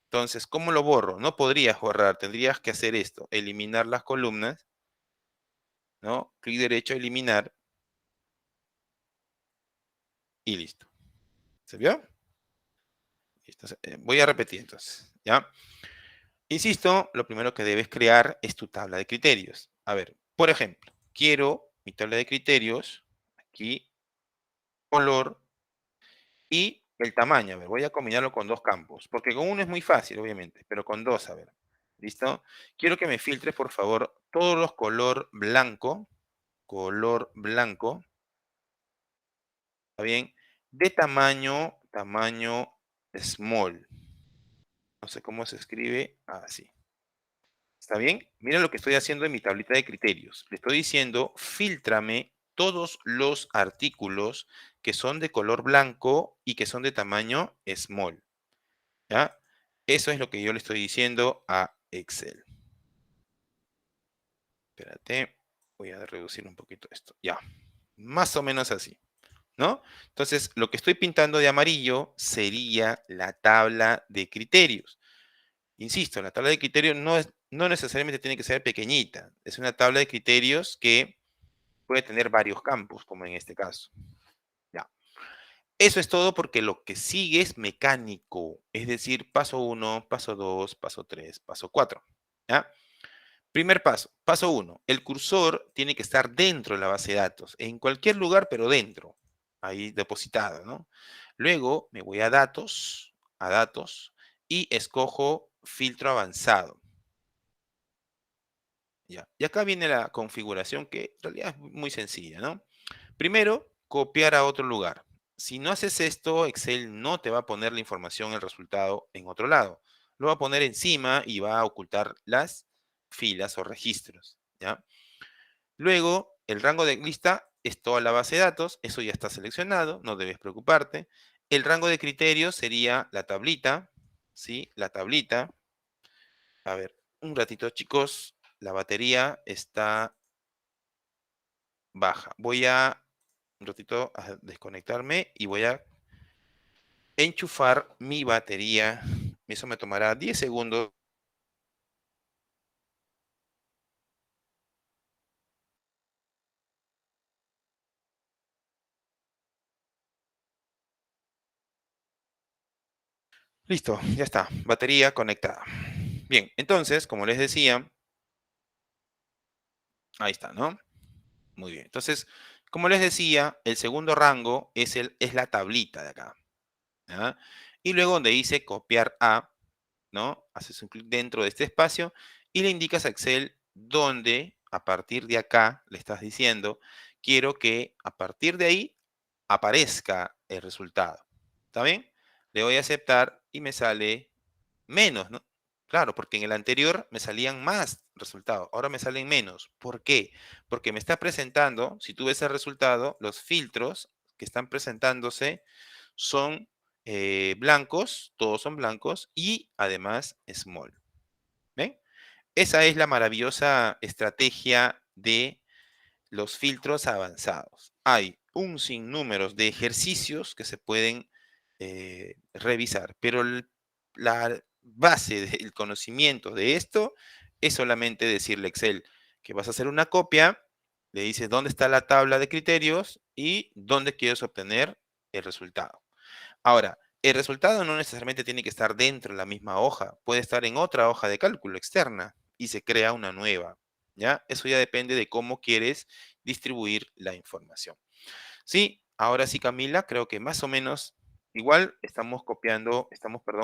[SPEAKER 1] Entonces, ¿cómo lo borro? No podrías borrar, tendrías que hacer esto, eliminar las columnas, ¿no? Clic derecho, eliminar, y listo. ¿Se vio? Listo. Voy a repetir entonces, ¿ya? Insisto, lo primero que debes crear es tu tabla de criterios. A ver, por ejemplo, quiero mi tabla de criterios, aquí, color, y el tamaño. A ver, voy a combinarlo con dos campos, porque con uno es muy fácil, obviamente, pero con dos, a ver. ¿Listo? Quiero que me filtres, por favor, todos los color blanco, ¿está bien? De tamaño small. No sé cómo se escribe así. ¿Está bien? Mira lo que estoy haciendo en mi tablita de criterios. Le estoy diciendo, fíltrame todos los artículos que son de color blanco y que son de tamaño small. ¿Ya? Eso es lo que yo le estoy diciendo a Excel. Espérate, voy a reducir un poquito esto. Ya, más o menos así, ¿no? Entonces, lo que estoy pintando de amarillo sería la tabla de criterios. Insisto, la tabla de criterios no necesariamente tiene que ser pequeñita. Es una tabla de criterios que puede tener varios campos, como en este caso. Ya. Eso es todo porque lo que sigue es mecánico. Es decir, paso 1, paso 2, paso 3, paso 4. ¿Ya? Primer paso. Paso 1. El cursor tiene que estar dentro de la base de datos. En cualquier lugar, pero dentro. Ahí depositado, ¿no? Luego me voy a datos, y escojo filtro avanzado. Ya. Y acá viene la configuración que en realidad es muy sencilla, ¿no? Primero, copiar a otro lugar. Si no haces esto, Excel no te va a poner la información, el resultado en otro lado. Lo va a poner encima y va a ocultar las filas o registros, ¿ya? Luego, el rango de lista es toda la base de datos. Eso ya está seleccionado, no debes preocuparte. El rango de criterios sería la tablita, ¿sí? La tablita. A ver, un ratito, chicos. La batería está baja. Voy a un ratito a desconectarme y voy a enchufar mi batería. Eso me tomará 10 segundos. Listo, ya está. Batería conectada. Bien, entonces, como les decía, ahí está, ¿no? Muy bien. Entonces, como les decía, el segundo rango es la tablita de acá. ¿Ya? Y luego donde dice copiar a, ¿no? Haces un clic dentro de este espacio y le indicas a Excel donde a partir de acá le estás diciendo, quiero que a partir de ahí aparezca el resultado. ¿Está bien? Le doy a aceptar y me sale menos, ¿no? Claro, porque en el anterior me salían más resultados, ahora me salen menos. ¿Por qué? Porque me está presentando, si tú ves el resultado, los filtros que están presentándose son blancos, todos son blancos y además small. ¿Ven? Esa es la maravillosa estrategia de los filtros avanzados. Hay un sinnúmero de ejercicios que se pueden revisar, pero la base del conocimiento de esto es solamente decirle a Excel que vas a hacer una copia, le dices dónde está la tabla de criterios y dónde quieres obtener el resultado. Ahora, el resultado no necesariamente tiene que estar dentro de la misma hoja, puede estar en otra hoja de cálculo externa y se crea una nueva, ¿ya? Eso ya depende de cómo quieres distribuir la información. Sí, ahora sí, Camila, creo que más o menos igual estamos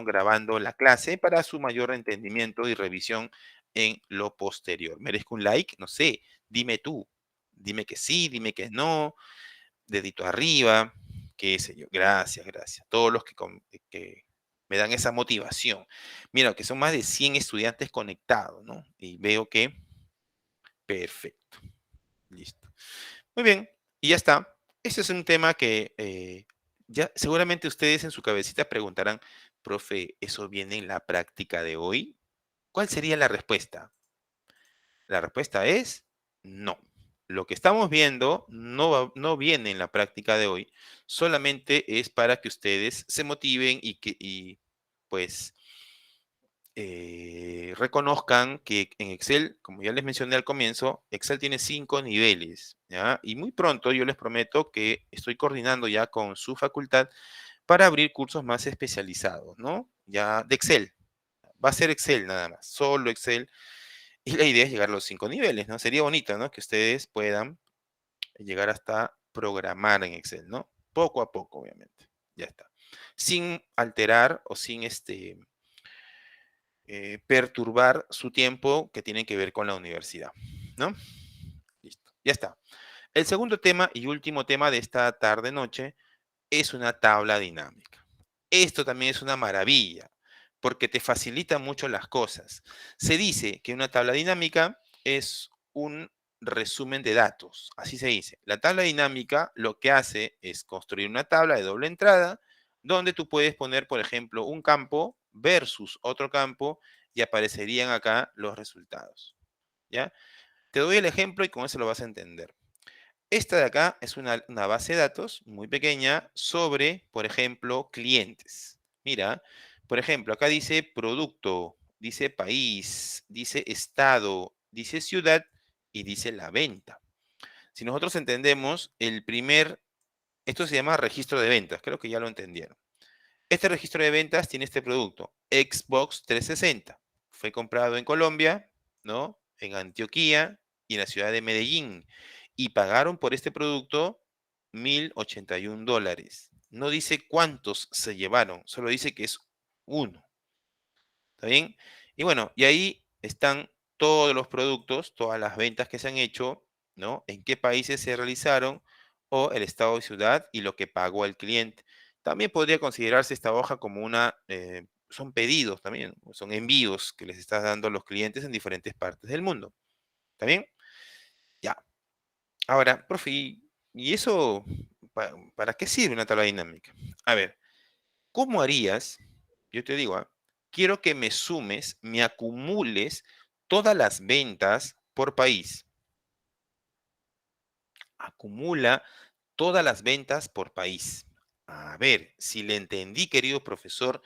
[SPEAKER 1] grabando la clase para su mayor entendimiento y revisión en lo posterior. ¿Merezco un like? No sé, dime tú. Dime que sí, dime que no, dedito arriba, qué sé yo. Gracias, gracias. Todos los que me dan esa motivación. Mira, que son más de 100 estudiantes conectados, ¿no? Y veo que perfecto. Listo. Muy bien, y ya está. Ese es un tema que ya seguramente ustedes en su cabecita preguntarán, profe, ¿eso viene en la práctica de hoy? ¿Cuál sería la respuesta? La respuesta es no. Lo que estamos viendo no viene en la práctica de hoy, solamente es para que ustedes se motiven y pues reconozcan que en Excel, como ya les mencioné al comienzo, Excel tiene 5 niveles, ¿ya? Y muy pronto yo les prometo que estoy coordinando ya con su facultad para abrir cursos más especializados, ¿no? Ya de Excel. Va a ser Excel nada más, solo Excel. Y la idea es llegar a los 5 niveles, ¿no? Sería bonito, ¿no? Que ustedes puedan llegar hasta programar en Excel, ¿no? Poco a poco, obviamente. Ya está. sin alterar o sin perturbar su tiempo que tiene que ver con la universidad, ¿no? Listo, ya está. El segundo tema y último tema de esta tarde-noche es una tabla dinámica. Esto también es una maravilla, porque te facilita mucho las cosas. Se dice que una tabla dinámica es un resumen de datos, así se dice. La tabla dinámica lo que hace es construir una tabla de doble entrada donde tú puedes poner, por ejemplo, un campo versus otro campo y aparecerían acá los resultados, ¿ya? Te doy el ejemplo y con eso lo vas a entender. Esta de acá es una base de datos muy pequeña sobre, por ejemplo, clientes. Mira, por ejemplo, acá dice producto, dice país, dice estado, dice ciudad y dice la venta. Si nosotros entendemos esto se llama registro de ventas, creo que ya lo entendieron. Este registro de ventas tiene este producto, Xbox 360. Fue comprado en Colombia, ¿no? En Antioquía y en la ciudad de Medellín. Y pagaron por este producto $1,081. No dice cuántos se llevaron, solo dice que es uno. ¿Está bien? Y bueno, y ahí están todos los productos, todas las ventas que se han hecho, ¿no? En qué países se realizaron o el estado de ciudad y lo que pagó el cliente. También podría considerarse esta hoja como son pedidos también, son envíos que les estás dando a los clientes en diferentes partes del mundo. ¿Está bien? Ya. Ahora, profe, ¿y eso para qué sirve una tabla dinámica? A ver, ¿cómo harías? Yo te digo, quiero que me sumes, me acumules todas las ventas por país. Acumula todas las ventas por país. A ver, si le entendí, querido profesor.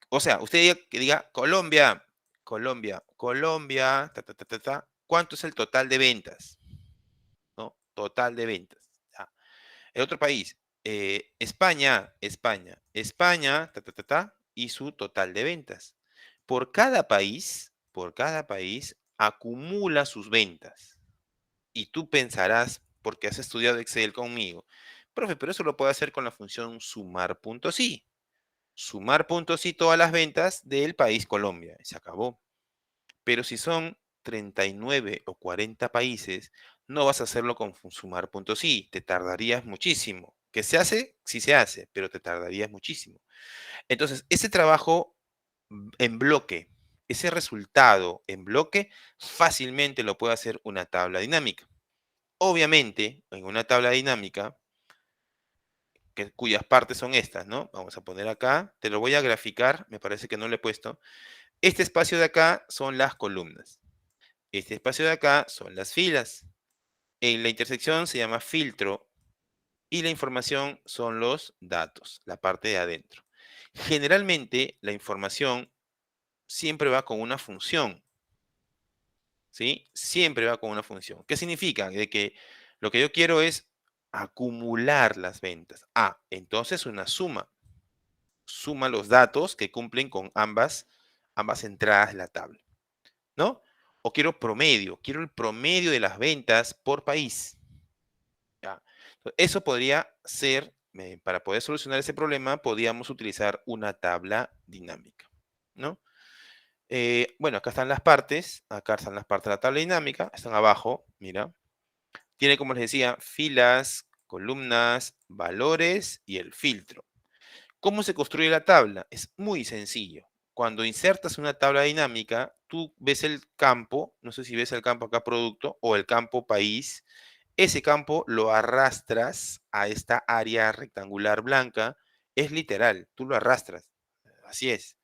[SPEAKER 1] O sea, usted que diga Colombia, Colombia, Colombia, ¿cuánto es el total de ventas? ¿No? Total de ventas. Ya. El otro país, España, España, España, y su total de ventas. Por cada país, acumula sus ventas. Y tú pensarás, porque has estudiado Excel conmigo, profe, pero eso lo puedo hacer con la función sumar.si. Sumar.si todas las ventas del país Colombia. Y se acabó. Pero si son 39 o 40 países, no vas a hacerlo con sumar.si, te tardarías muchísimo. ¿Que se hace? Sí se hace, pero te tardarías muchísimo. Entonces, ese trabajo en bloque, ese resultado en bloque, fácilmente lo puede hacer una tabla dinámica. Obviamente, en una tabla dinámica, cuyas partes son estas, ¿no? Vamos a poner acá, te lo voy a graficar, me parece que no lo he puesto. Este espacio de acá son las columnas. Este espacio de acá son las filas. En la intersección se llama filtro y la información son los datos, la parte de adentro. Generalmente la información siempre va con una función, ¿sí? Siempre va con una función. ¿Qué significa? De que lo que yo quiero es acumular las ventas. Entonces una suma. Suma los datos que cumplen con ambas entradas de la tabla, ¿no? O quiero el promedio de las ventas por país. ¿Ya? Eso podría ser, para poder solucionar ese problema, podríamos utilizar una tabla dinámica, ¿no? Bueno, acá están las partes de la tabla dinámica, están abajo, mira. Tiene, como les decía, filas, columnas, valores y el filtro. ¿Cómo se construye la tabla? Es muy sencillo. Cuando insertas una tabla dinámica, tú ves el campo, no sé si ves el campo acá producto o el campo país. Ese campo lo arrastras a esta área rectangular blanca. Es literal, tú lo arrastras. Así es,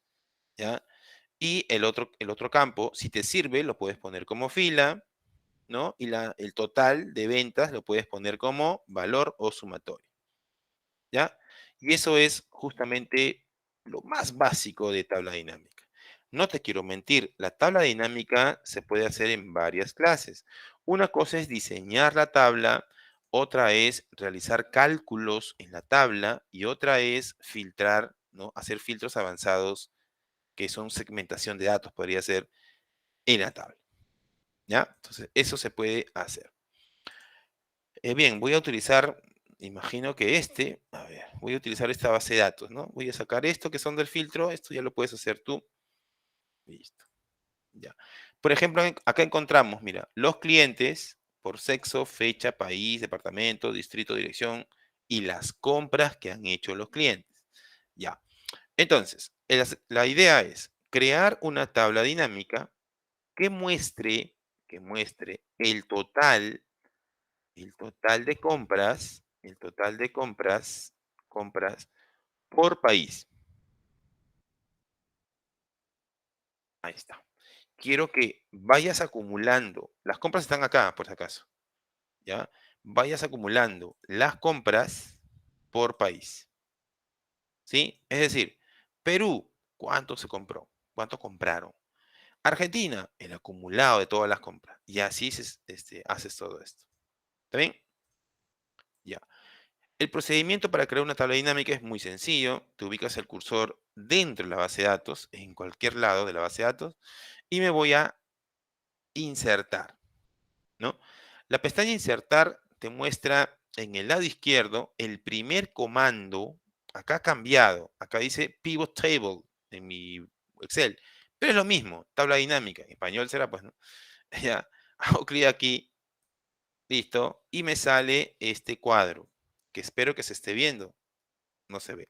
[SPEAKER 1] ¿ya? Y el otro campo, si te sirve, lo puedes poner como fila, ¿no? Y el total de ventas lo puedes poner como valor o sumatorio, ¿ya? Y eso es justamente lo más básico de tabla dinámica. No te quiero mentir, la tabla dinámica se puede hacer en varias clases. Una cosa es diseñar la tabla, otra es realizar cálculos en la tabla y otra es filtrar, ¿no? Hacer filtros avanzados que son segmentación de datos, podría ser en la tabla, ¿ya? Entonces, eso se puede hacer. Bien, voy a utilizar imagino que a ver, voy a utilizar esta base de datos, ¿no? Voy a sacar esto que son del filtro, esto ya lo puedes hacer tú. Listo, ya. Por ejemplo, acá encontramos, mira, los clientes por sexo, fecha, país, departamento, distrito, dirección y las compras que han hecho los clientes. Ya. Entonces, la idea es crear una tabla dinámica que muestre, el total de compras, compras por país. Ahí está. Quiero que vayas acumulando, las compras están acá, por si acaso, ¿ya? Vayas acumulando las compras por país, ¿sí? Es decir, Perú, ¿cuánto se compró? ¿Cuánto compraron? Argentina, el acumulado de todas las compras. Y así haces todo esto. ¿Está bien? Ya. El procedimiento para crear una tabla dinámica es muy sencillo. Te ubicas el cursor dentro de la base de datos, en cualquier lado de la base de datos, y me voy a insertar, ¿no? La pestaña insertar te muestra en el lado izquierdo el primer comando. Acá ha cambiado. Acá dice pivot table en mi Excel. Pero es lo mismo, tabla dinámica. En español será, pues, ¿no? Ya. Hago clic aquí, listo, y me sale este cuadro, que espero que se esté viendo. No se ve.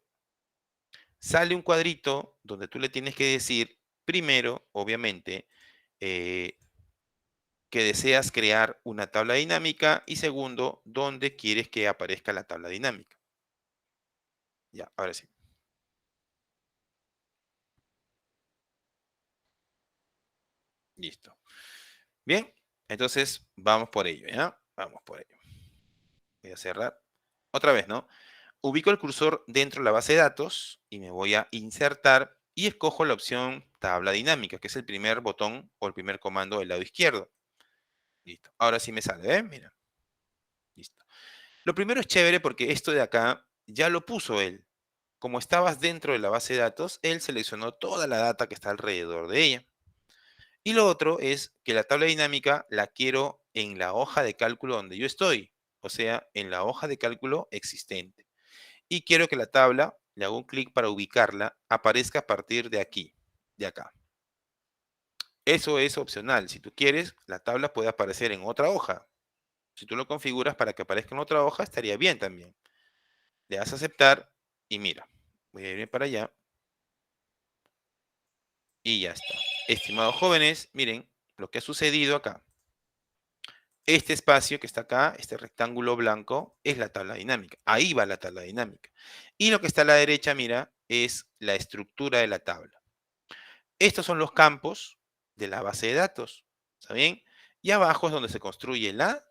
[SPEAKER 1] Sale un cuadrito donde tú le tienes que decir, primero, obviamente, eh, que deseas crear una tabla dinámica y segundo, dónde quieres que aparezca la tabla dinámica. Ya, ahora sí. Listo. Bien, entonces vamos por ello, ¿ya? Vamos por ello. Voy a cerrar. Otra vez, ¿no? Ubico el cursor dentro de la base de datos y me voy a insertar y escojo la opción tabla dinámica, que es el primer botón o el primer comando del lado izquierdo. Listo. Ahora sí me sale, ¿eh? Mira. Listo. Lo primero es chévere porque esto de acá ya lo puso él. Como estabas dentro de la base de datos, él seleccionó toda la data que está alrededor de ella. Y lo otro es que la tabla dinámica la quiero en la hoja de cálculo donde yo estoy, o sea, en la hoja de cálculo existente. Y quiero que la tabla, le hago un clic para ubicarla, aparezca a partir de aquí, de acá. Eso es opcional. Si tú quieres, la tabla puede aparecer en otra hoja. Si tú lo configuras para que aparezca en otra hoja, estaría bien también. Le das a aceptar y mira, voy a irme para allá y ya está. Estimados jóvenes, miren lo que ha sucedido acá. Este espacio que está acá, este rectángulo blanco, es la tabla dinámica. Ahí va la tabla dinámica. Y lo que está a la derecha, mira, es la estructura de la tabla. Estos son los campos de la base de datos. ¿Está bien? Y abajo es donde se construye la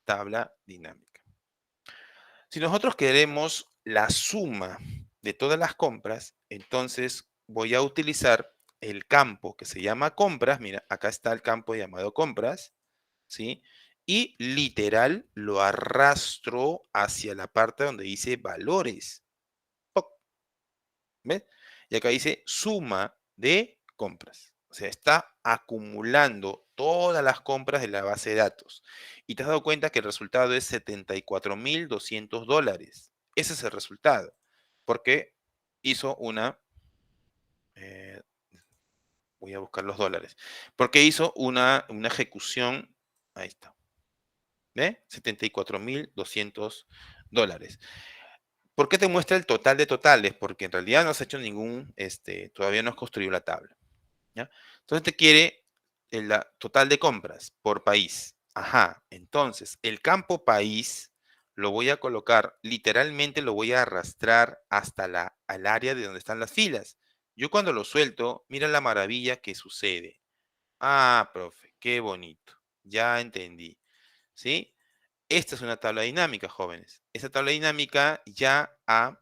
[SPEAKER 1] tabla dinámica. Si nosotros queremos la suma de todas las compras, entonces voy a utilizar el campo que se llama compras. Mira, acá está el campo llamado compras, ¿sí? Y literal lo arrastro hacia la parte donde dice valores. ¡Poc! ¿Ves? Y acá dice suma de compras. O sea, está acumulando todas las compras de la base de datos. Y te has dado cuenta que el resultado es $74,200. Ese es el resultado. Porque hizo eh, voy a buscar los dólares. Porque hizo una ejecución, ahí está. ¿Ve? $74,200. ¿Por qué te muestra el total de totales? Porque en realidad no has hecho todavía no has construido la tabla. ¿Ya? Entonces te quiere total de compras por país. Ajá, entonces el campo país lo voy a colocar, literalmente lo voy a arrastrar hasta al área de donde están las filas. Yo cuando lo suelto, mira la maravilla que sucede. Ah, profe, qué bonito. Ya entendí. ¿Sí? Esta es una tabla dinámica, jóvenes. Esta tabla dinámica ya ha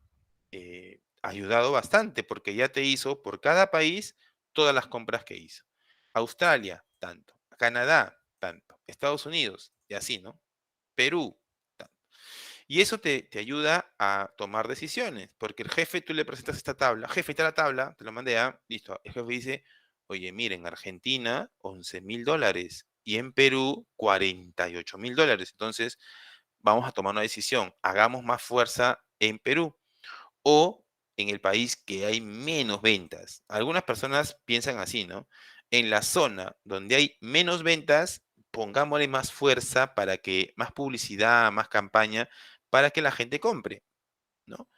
[SPEAKER 1] ayudado bastante porque ya te hizo por cada país todas las compras que hizo. Australia, tanto. Canadá, tanto. Estados Unidos, y así, ¿no? Perú, tanto. Y eso te ayuda a tomar decisiones, porque el jefe, tú le presentas esta tabla, jefe, está la tabla, te lo mandé a, listo. El jefe dice, oye, miren, Argentina, $11,000 y en Perú, $48,000. Entonces, vamos a tomar una decisión, hagamos más fuerza en Perú o en el país que hay menos ventas. Algunas personas piensan así, ¿no? En la zona donde hay menos ventas, pongámosle más fuerza para que, más publicidad, más campaña, para que la gente compre, ¿no?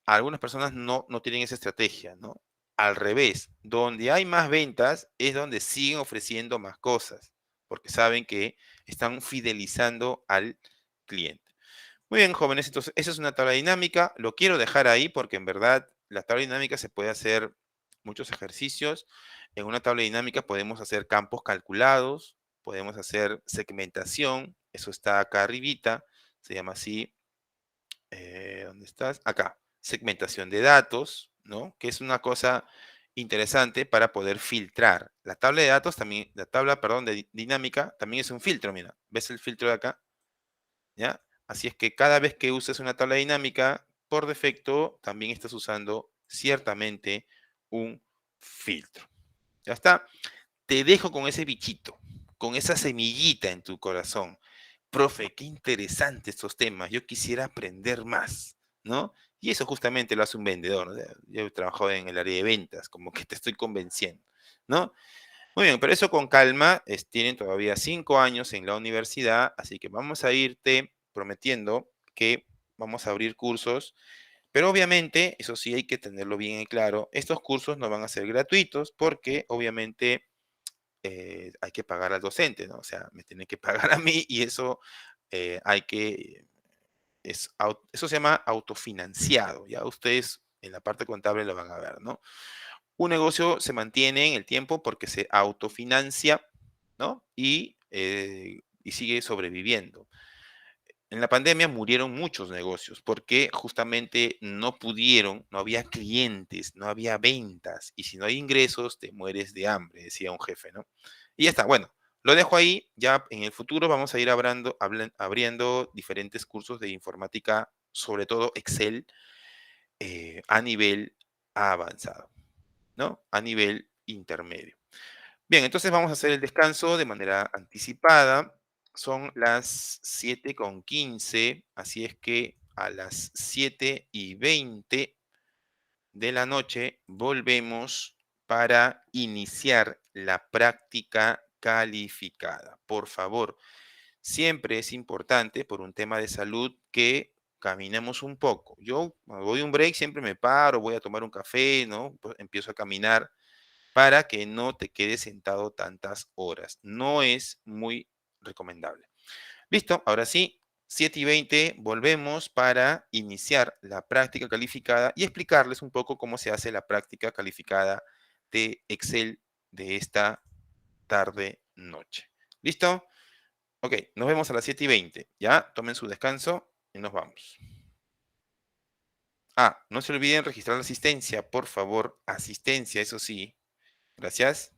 [SPEAKER 1] Algunas personas no tienen esa estrategia, ¿no? Al revés, donde hay más ventas es donde siguen ofreciendo más cosas, porque saben que están fidelizando al cliente. Muy bien, jóvenes, entonces esa es una tabla dinámica. Lo quiero dejar ahí porque en verdad la tabla dinámica se puede hacer muchos ejercicios. En una tabla dinámica podemos hacer campos calculados, podemos hacer segmentación, eso está acá arribita, se llama así. ¿Dónde estás? Acá, segmentación de datos, ¿no? Que es una cosa interesante para poder filtrar. La tabla de datos también, la tabla, perdón, de dinámica también es un filtro, mira. ¿Ves el filtro de acá? ¿Ya? Así es que cada vez que uses una tabla dinámica, por defecto, también estás usando ciertamente un filtro. ¿Ya está? Te dejo con ese bichito, con esa semillita en tu corazón. Profe, qué interesante estos temas. Yo quisiera aprender más, ¿no? Y eso justamente lo hace un vendedor, ¿no? O sea, yo he trabajado en el área de ventas, como que te estoy convenciendo, ¿no? Muy bien, pero eso con calma, tienen todavía 5 años en la universidad, así que vamos a irte prometiendo que vamos a abrir cursos, pero obviamente, eso sí hay que tenerlo bien en claro, estos cursos no van a ser gratuitos porque obviamente hay que pagar al docente, ¿no? O sea, me tienen que pagar a mí y eso hay que, eso se llama autofinanciado, ya ustedes en la parte contable lo van a ver, ¿no? Un negocio se mantiene en el tiempo porque se autofinancia, ¿no? Y sigue sobreviviendo. En la pandemia murieron muchos negocios porque justamente no pudieron, no había clientes, no había ventas. Y si no hay ingresos, te mueres de hambre, decía un jefe, ¿no? Y ya está, bueno, lo dejo ahí. Ya en el futuro vamos a ir abriendo diferentes cursos de informática, sobre todo Excel, a nivel avanzado, ¿no? A nivel intermedio. Bien, entonces vamos a hacer el descanso de manera anticipada. Son las 7:15, así es que a las 7:20 de la noche volvemos para iniciar la práctica calificada. Por favor, siempre es importante por un tema de salud que caminemos un poco. Yo cuando voy a un break siempre me paro, voy a tomar un café, ¿no? Pues empiezo a caminar para que no te quedes sentado tantas horas. No es muy recomendable. Listo, ahora sí, 7:20, volvemos para iniciar la práctica calificada y explicarles un poco cómo se hace la práctica calificada de Excel de esta tarde noche. ¿Listo? Ok, nos vemos a las 7:20. Ya, tomen su descanso y nos vamos. Ah, no se olviden registrar la asistencia, por favor. Asistencia, eso sí. Gracias.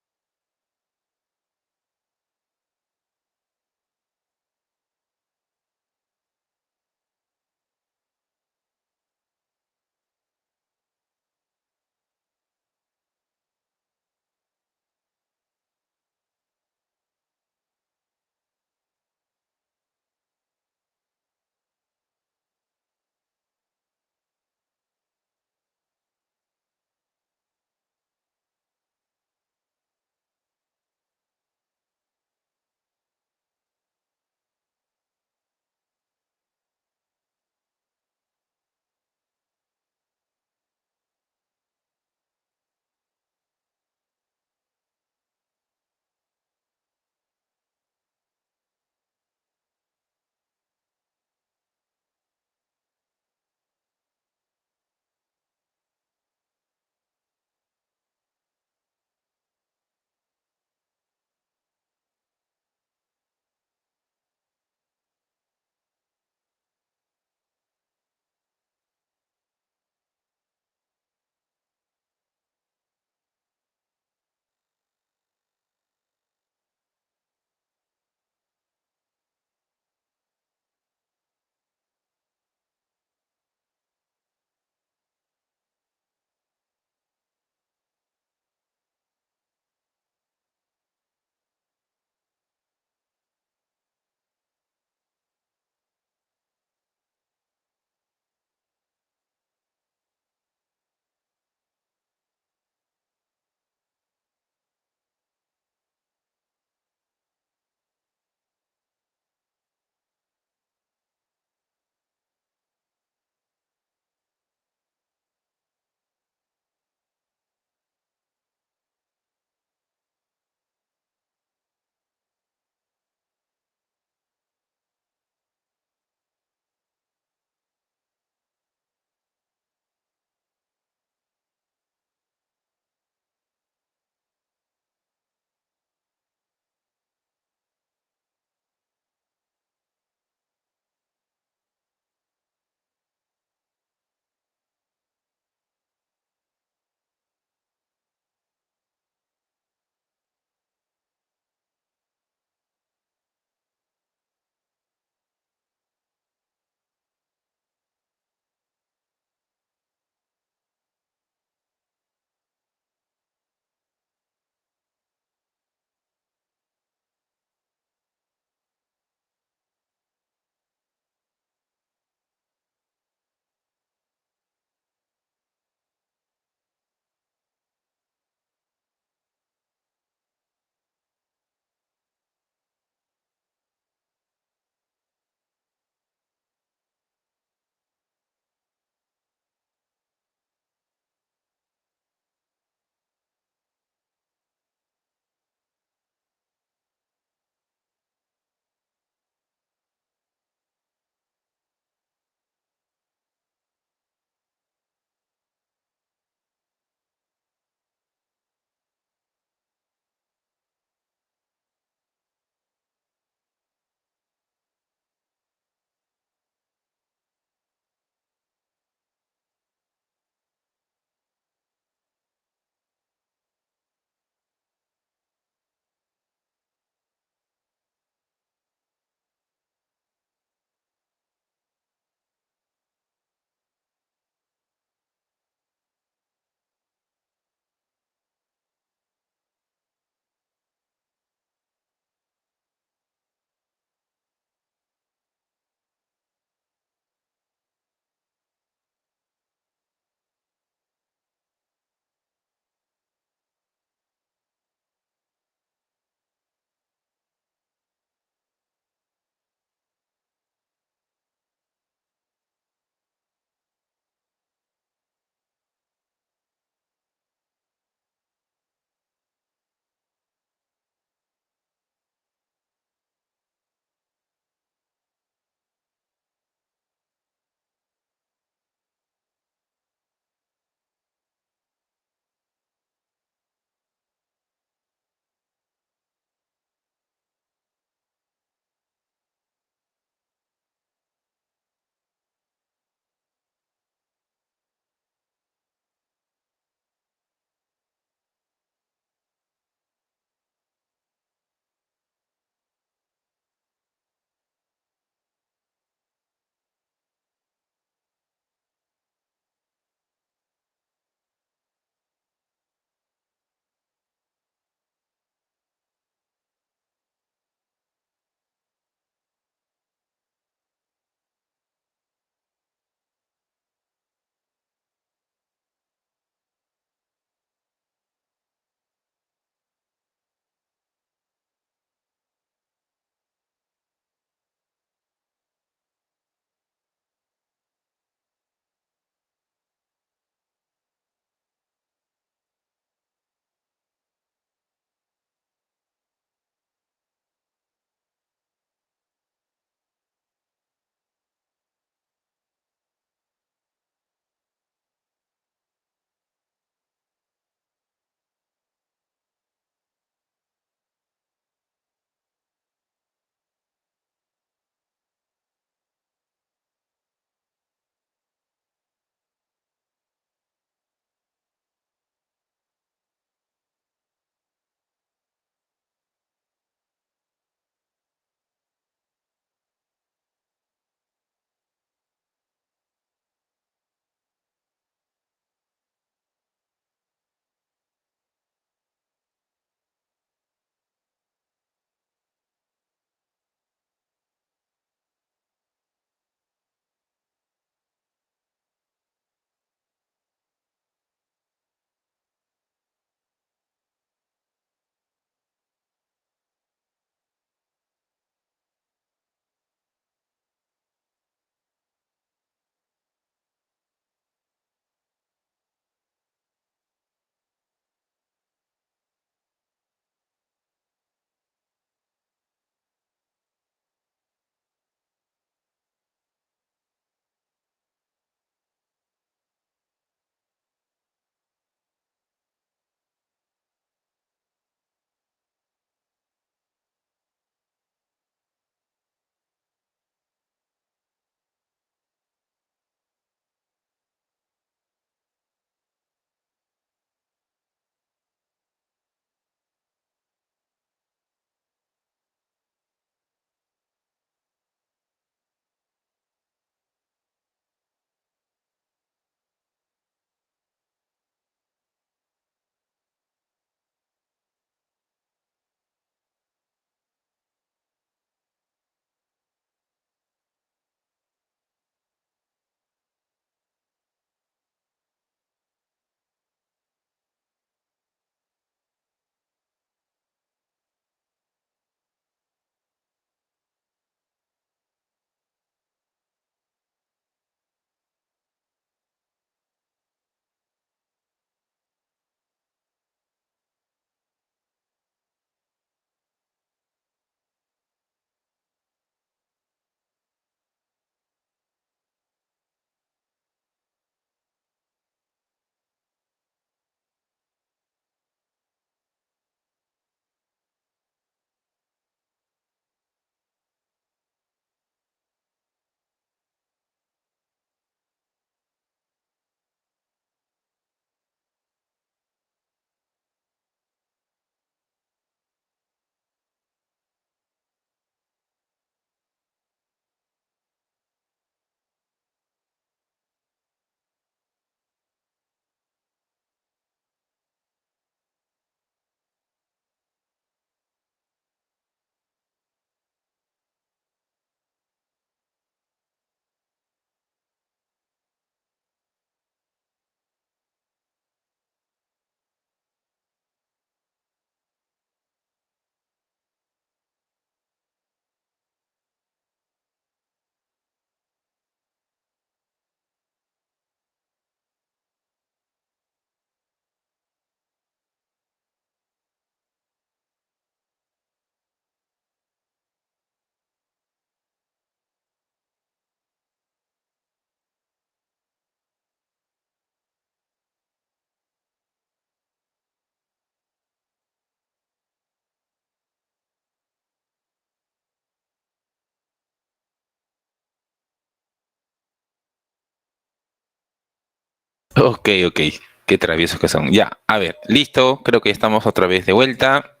[SPEAKER 1] Ok, ok. Qué traviesos que son. Ya, a ver, listo. Creo que estamos otra vez de vuelta.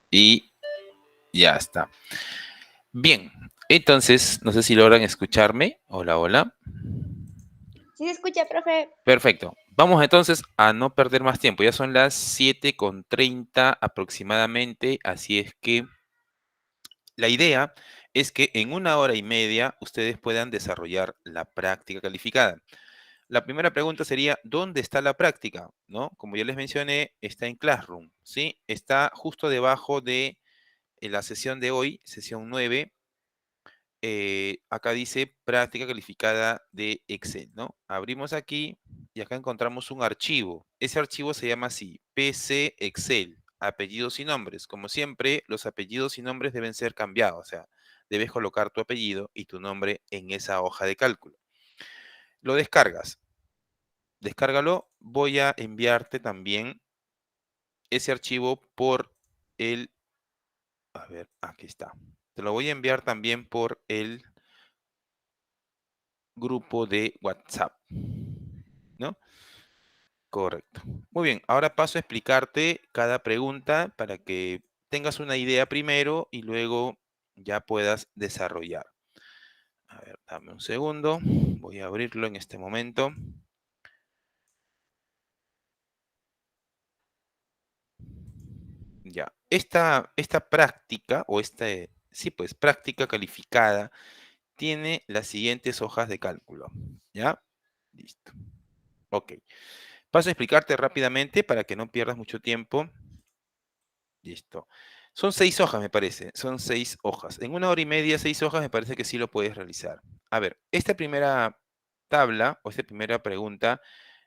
[SPEAKER 1] Y ya está. Bien, entonces, no sé si logran escucharme. Hola, hola.
[SPEAKER 5] Sí se escucha, profe.
[SPEAKER 1] Perfecto. Vamos entonces a no perder más tiempo. Ya son las 7:30 aproximadamente, así es que la idea es que en 1 hora y media ustedes puedan desarrollar la práctica calificada. La primera pregunta sería, ¿dónde está la práctica? ¿No? Como ya les mencioné, está en Classroom, ¿sí? Está justo debajo de la sesión de hoy, sesión 9. Acá dice práctica calificada de Excel, ¿no? Abrimos aquí y acá encontramos un archivo. Ese archivo se llama así, PC Excel, apellidos y nombres. Como siempre, los apellidos y nombres deben ser cambiados, o sea, debes colocar tu apellido y tu nombre en esa hoja de cálculo. Lo descargas. Descárgalo. Voy a enviarte también ese archivo por el... A ver, aquí está. Te lo voy a enviar también por el grupo de WhatsApp, ¿no? Correcto. Muy bien, ahora paso a explicarte cada pregunta para que tengas una idea primero y luego ya puedas desarrollar. A ver, dame un segundo. Voy a abrirlo en este momento. Ya, esta práctica o sí, pues práctica calificada tiene las siguientes hojas de cálculo. ¿Ya? Listo. Ok. Paso a explicarte rápidamente para que no pierdas mucho tiempo. Listo. Son 6 hojas, me parece. Son 6 hojas. En 1 hora y media, 6 hojas, me parece que sí lo puedes realizar. A ver, esta primera tabla o esta primera pregunta,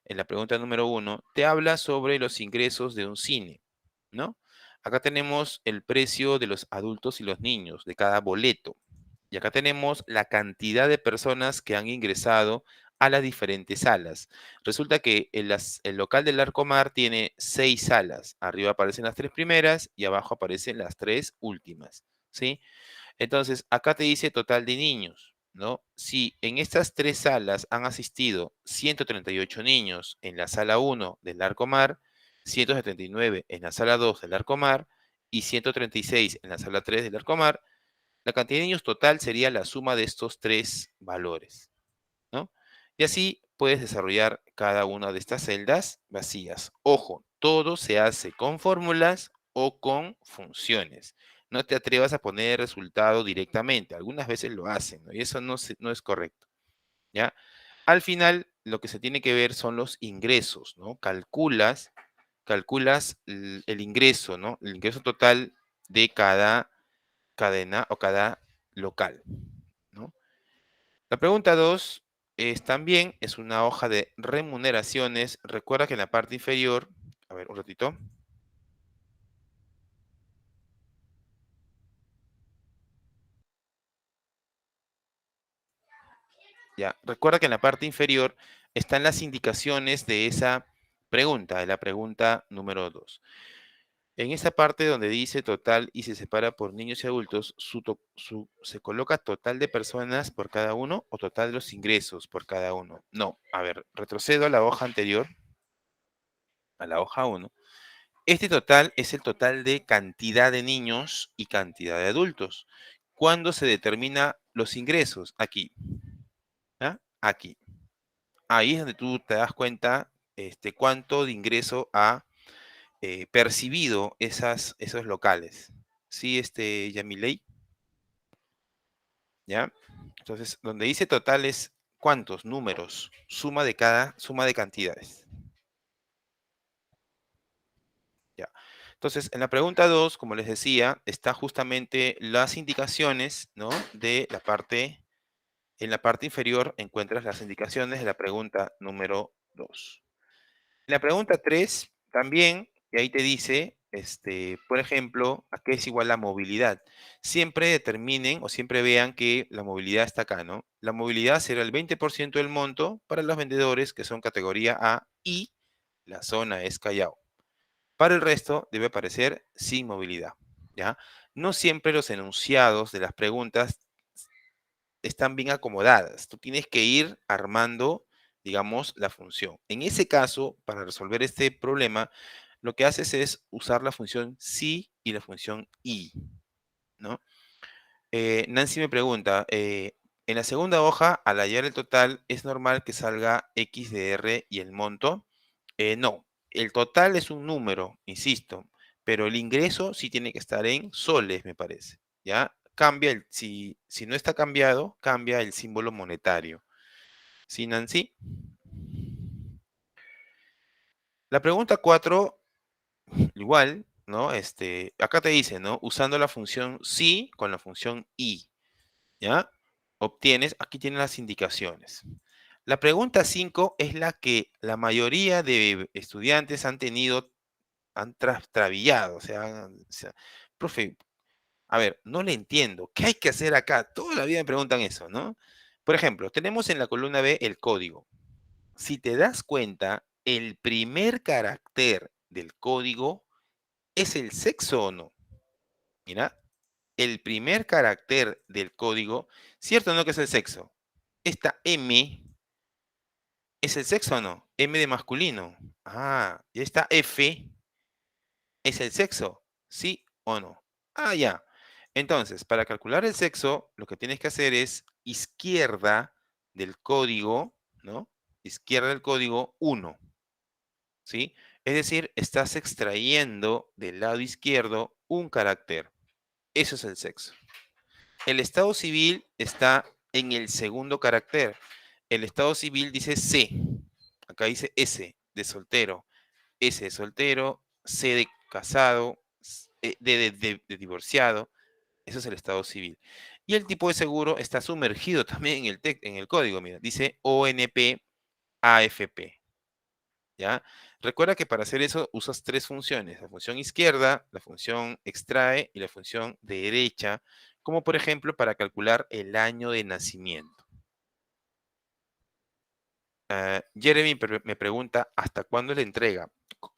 [SPEAKER 1] en la pregunta número 1, te habla sobre los ingresos de un cine, ¿no? Acá tenemos el precio de los adultos y los niños, de cada boleto. Y acá tenemos la cantidad de personas que han ingresado a las diferentes salas. Resulta que el local del Arcomar tiene 6 salas. Arriba aparecen las 3 primeras y abajo aparecen las 3 últimas, ¿sí? Entonces, acá te dice total de niños, ¿no? Si en estas 3 salas han asistido 138 niños en la sala 1 del Arcomar, 179 en la sala 2 del Arcomar y 136 en la sala 3 del Arcomar, la cantidad de niños total sería la suma de estos 3 valores, ¿no? Y así puedes desarrollar cada una de estas celdas vacías. Ojo, todo se hace con fórmulas o con funciones. No te atrevas a poner el resultado directamente. Algunas veces lo hacen, ¿no? Y eso no es correcto, ¿ya? Al final, lo que se tiene que ver son los ingresos, ¿no? Calculas el ingreso, ¿no? El ingreso total de cada cadena o cada local, ¿no? La pregunta 2 también es una hoja de remuneraciones. Recuerda que en la parte inferior, a ver, un ratito. Ya, recuerda que en la parte inferior están las indicaciones de esa pregunta, de la pregunta número 2. En esa parte donde dice total y se separa por niños y adultos, ¿se coloca total de personas por cada uno o total de los ingresos por cada uno? No, a ver, retrocedo a la hoja anterior, a la hoja 1. Este total es el total de cantidad de niños y cantidad de adultos. ¿Cuándo se determina los ingresos? Aquí. ¿Ah? Aquí. Ahí es donde tú te das cuenta cuánto de ingreso ha percibido esos locales. ¿Sí, Yamilei? ¿Ya? Entonces, donde dice total es cuántos números, suma de cantidades. Ya. Entonces, en la pregunta 2, como les decía, está justamente las indicaciones, ¿no? En la parte inferior encuentras las indicaciones de la pregunta número 2. En la pregunta 3 también, y ahí te dice, por ejemplo, ¿a qué es igual la movilidad? Siempre determinen o siempre vean que la movilidad está acá, ¿no? La movilidad será el 20% del monto para los vendedores que son categoría A y la zona es Callao. Para el resto debe aparecer sin movilidad, ¿ya? No siempre los enunciados de las preguntas están bien acomodadas. Tú tienes que ir armando digamos, la función. En ese caso, para resolver este problema, lo que haces es usar la función si y la función y, ¿no? Nancy me pregunta, en la segunda hoja, al hallar el total, ¿es normal que salga X de R y el monto? No, el total es un número, insisto, pero el ingreso sí tiene que estar en soles, me parece, ¿ya? Cambia si no está cambiado, cambia el símbolo monetario. ¿Sí, Nancy? La pregunta 4, igual, ¿no? Acá te dice, ¿no? Usando la función si con la función y. ¿Ya? Obtienes, aquí tienes las indicaciones. La pregunta 5 es la que la mayoría de estudiantes han tenido, han trastabillado, o sea, profe, a ver, no le entiendo, ¿qué hay que hacer acá? Toda la vida me preguntan eso, ¿no? Por ejemplo, tenemos en la columna B el código. Si te das cuenta, el primer carácter del código es el sexo o no. Mira, el primer carácter del código, ¿cierto o no que es el sexo? Esta M es el sexo o no? M de masculino. Ah, y esta F es el sexo, ¿sí o no? Ah, ya. Entonces, para calcular el sexo, lo que tienes que hacer es izquierda del código, ¿no? Izquierda del código 1, ¿sí? Es decir, estás extrayendo del lado izquierdo un carácter. Eso es el sexo. El estado civil está en el segundo carácter. El estado civil dice C. Acá dice S de soltero, S de soltero, C de casado, de divorciado. Eso es el estado civil. Y el tipo de seguro está sumergido también en el código. Mira, dice ONP AFP. ¿Ya? Recuerda que para hacer eso usas tres funciones, la función izquierda, la función extrae y la función derecha, como por ejemplo para calcular el año de nacimiento. Jeremy me pregunta, ¿hasta cuándo es la entrega?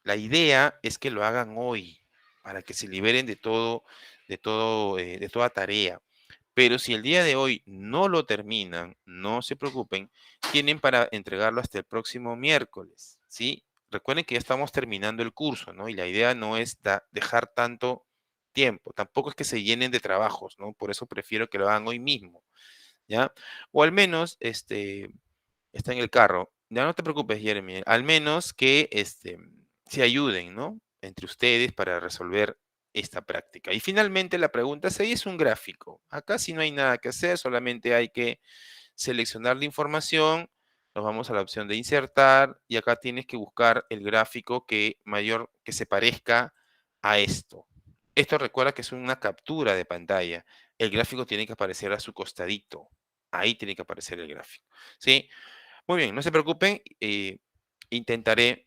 [SPEAKER 1] La idea es que lo hagan hoy, para que se liberen de toda tarea. Pero si el día de hoy no lo terminan, no se preocupen, tienen para entregarlo hasta el próximo miércoles, ¿sí? Recuerden que ya estamos terminando el curso, ¿no? Y la idea no es dejar tanto tiempo, tampoco es que se llenen de trabajos, ¿no? Por eso prefiero que lo hagan hoy mismo, ¿ya? O al menos, está en el carro. Ya no te preocupes, Jeremy, al menos que se ayuden, ¿no? Entre ustedes para resolver esta práctica. Y finalmente la pregunta 6 es un gráfico. Acá sí no hay nada que hacer, solamente hay que seleccionar la información, nos vamos a la opción de insertar y acá tienes que buscar el gráfico que se parezca a esto. Esto recuerda que es una captura de pantalla. El gráfico tiene que aparecer a su costadito. Ahí tiene que aparecer el gráfico. ¿Sí? Muy bien, no se preocupen. Intentaré.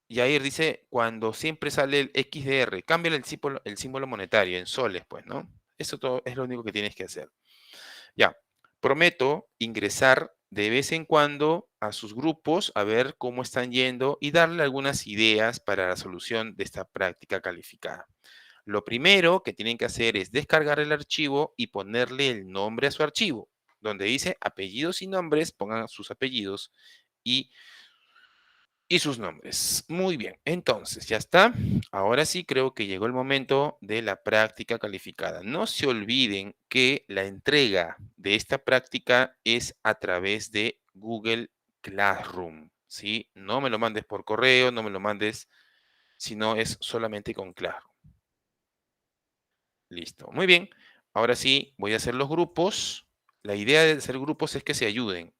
[SPEAKER 1] Yair dice, cuando siempre sale el XDR, cámbiale el símbolo monetario en soles, pues, ¿no? Eso todo es lo único que tienes que hacer. Ya, prometo ingresar de vez en cuando a sus grupos a ver cómo están yendo y darle algunas ideas para la solución de esta práctica calificada. Lo primero que tienen que hacer es descargar el archivo y ponerle el nombre a su archivo. Donde dice apellidos y nombres, pongan sus apellidos y sus nombres. Muy bien, entonces ya está. Ahora sí creo que llegó el momento de la práctica calificada. No se olviden que la entrega de esta práctica es a través de Google Classroom, ¿sí? No me lo mandes por correo, no me lo mandes, sino es solamente con Classroom. Listo, muy bien. Ahora sí voy a hacer los grupos. La idea de hacer grupos es que se ayuden.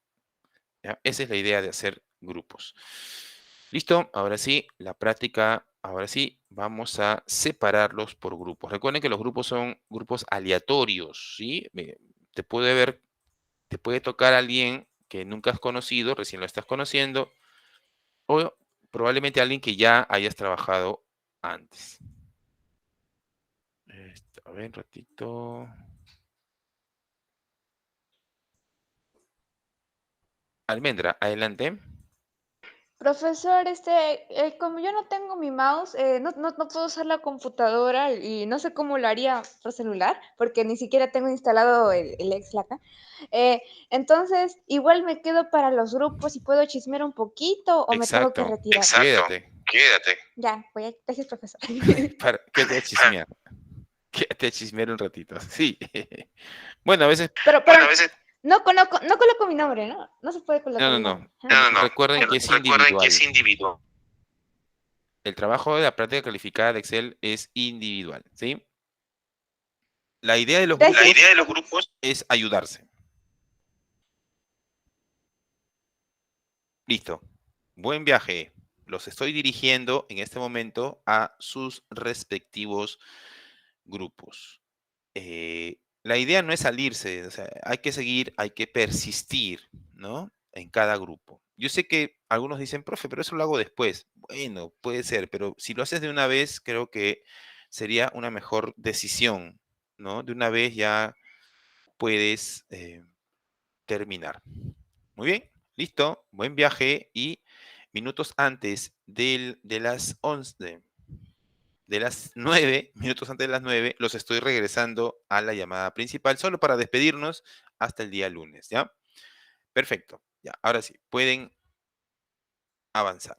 [SPEAKER 1] ¿Ya? Esa es la idea de hacer grupos. Listo, ahora sí, la práctica, ahora sí, vamos a separarlos por grupos. Recuerden que los grupos son grupos aleatorios, ¿sí? Te puede tocar a alguien que nunca has conocido, recién lo estás conociendo, o probablemente alguien que ya hayas trabajado antes. A ver, un ratito. Almendra, adelante.
[SPEAKER 5] Profesor, como yo no tengo mi mouse, no puedo usar la computadora y no sé cómo lo haría por celular, porque ni siquiera tengo instalado el Excel acá. Entonces, igual me quedo para los grupos y puedo chismear un poquito o me tengo que
[SPEAKER 1] Exacto.
[SPEAKER 5] retirar.
[SPEAKER 1] Quédate.
[SPEAKER 5] Ya, gracias, profesor.
[SPEAKER 1] Quédate a chismear. Quédate a chismear un ratito. Sí. Bueno, a veces.
[SPEAKER 5] Pero no coloco mi nombre, ¿no? No se puede colocar
[SPEAKER 1] No,
[SPEAKER 5] el
[SPEAKER 1] no,
[SPEAKER 5] nombre.
[SPEAKER 1] no. Recuerden que es individual. El trabajo de la práctica calificada de Excel es individual, ¿sí? La idea de los grupos es ayudarse. Listo. Buen viaje. Los estoy dirigiendo en este momento a sus respectivos grupos. La idea no es salirse, o sea, hay que seguir, hay que persistir, ¿no? En cada grupo. Yo sé que algunos dicen, profe, pero eso lo hago después. Bueno, puede ser, pero si lo haces de una vez, creo que sería una mejor decisión, ¿no? De una vez ya puedes terminar. Muy bien, listo, buen viaje y minutos antes de las 11, de las 9, minutos antes de las 9, los estoy regresando a la llamada principal, solo para despedirnos hasta el día lunes, ¿ya? Perfecto, ya, ahora sí, pueden avanzar.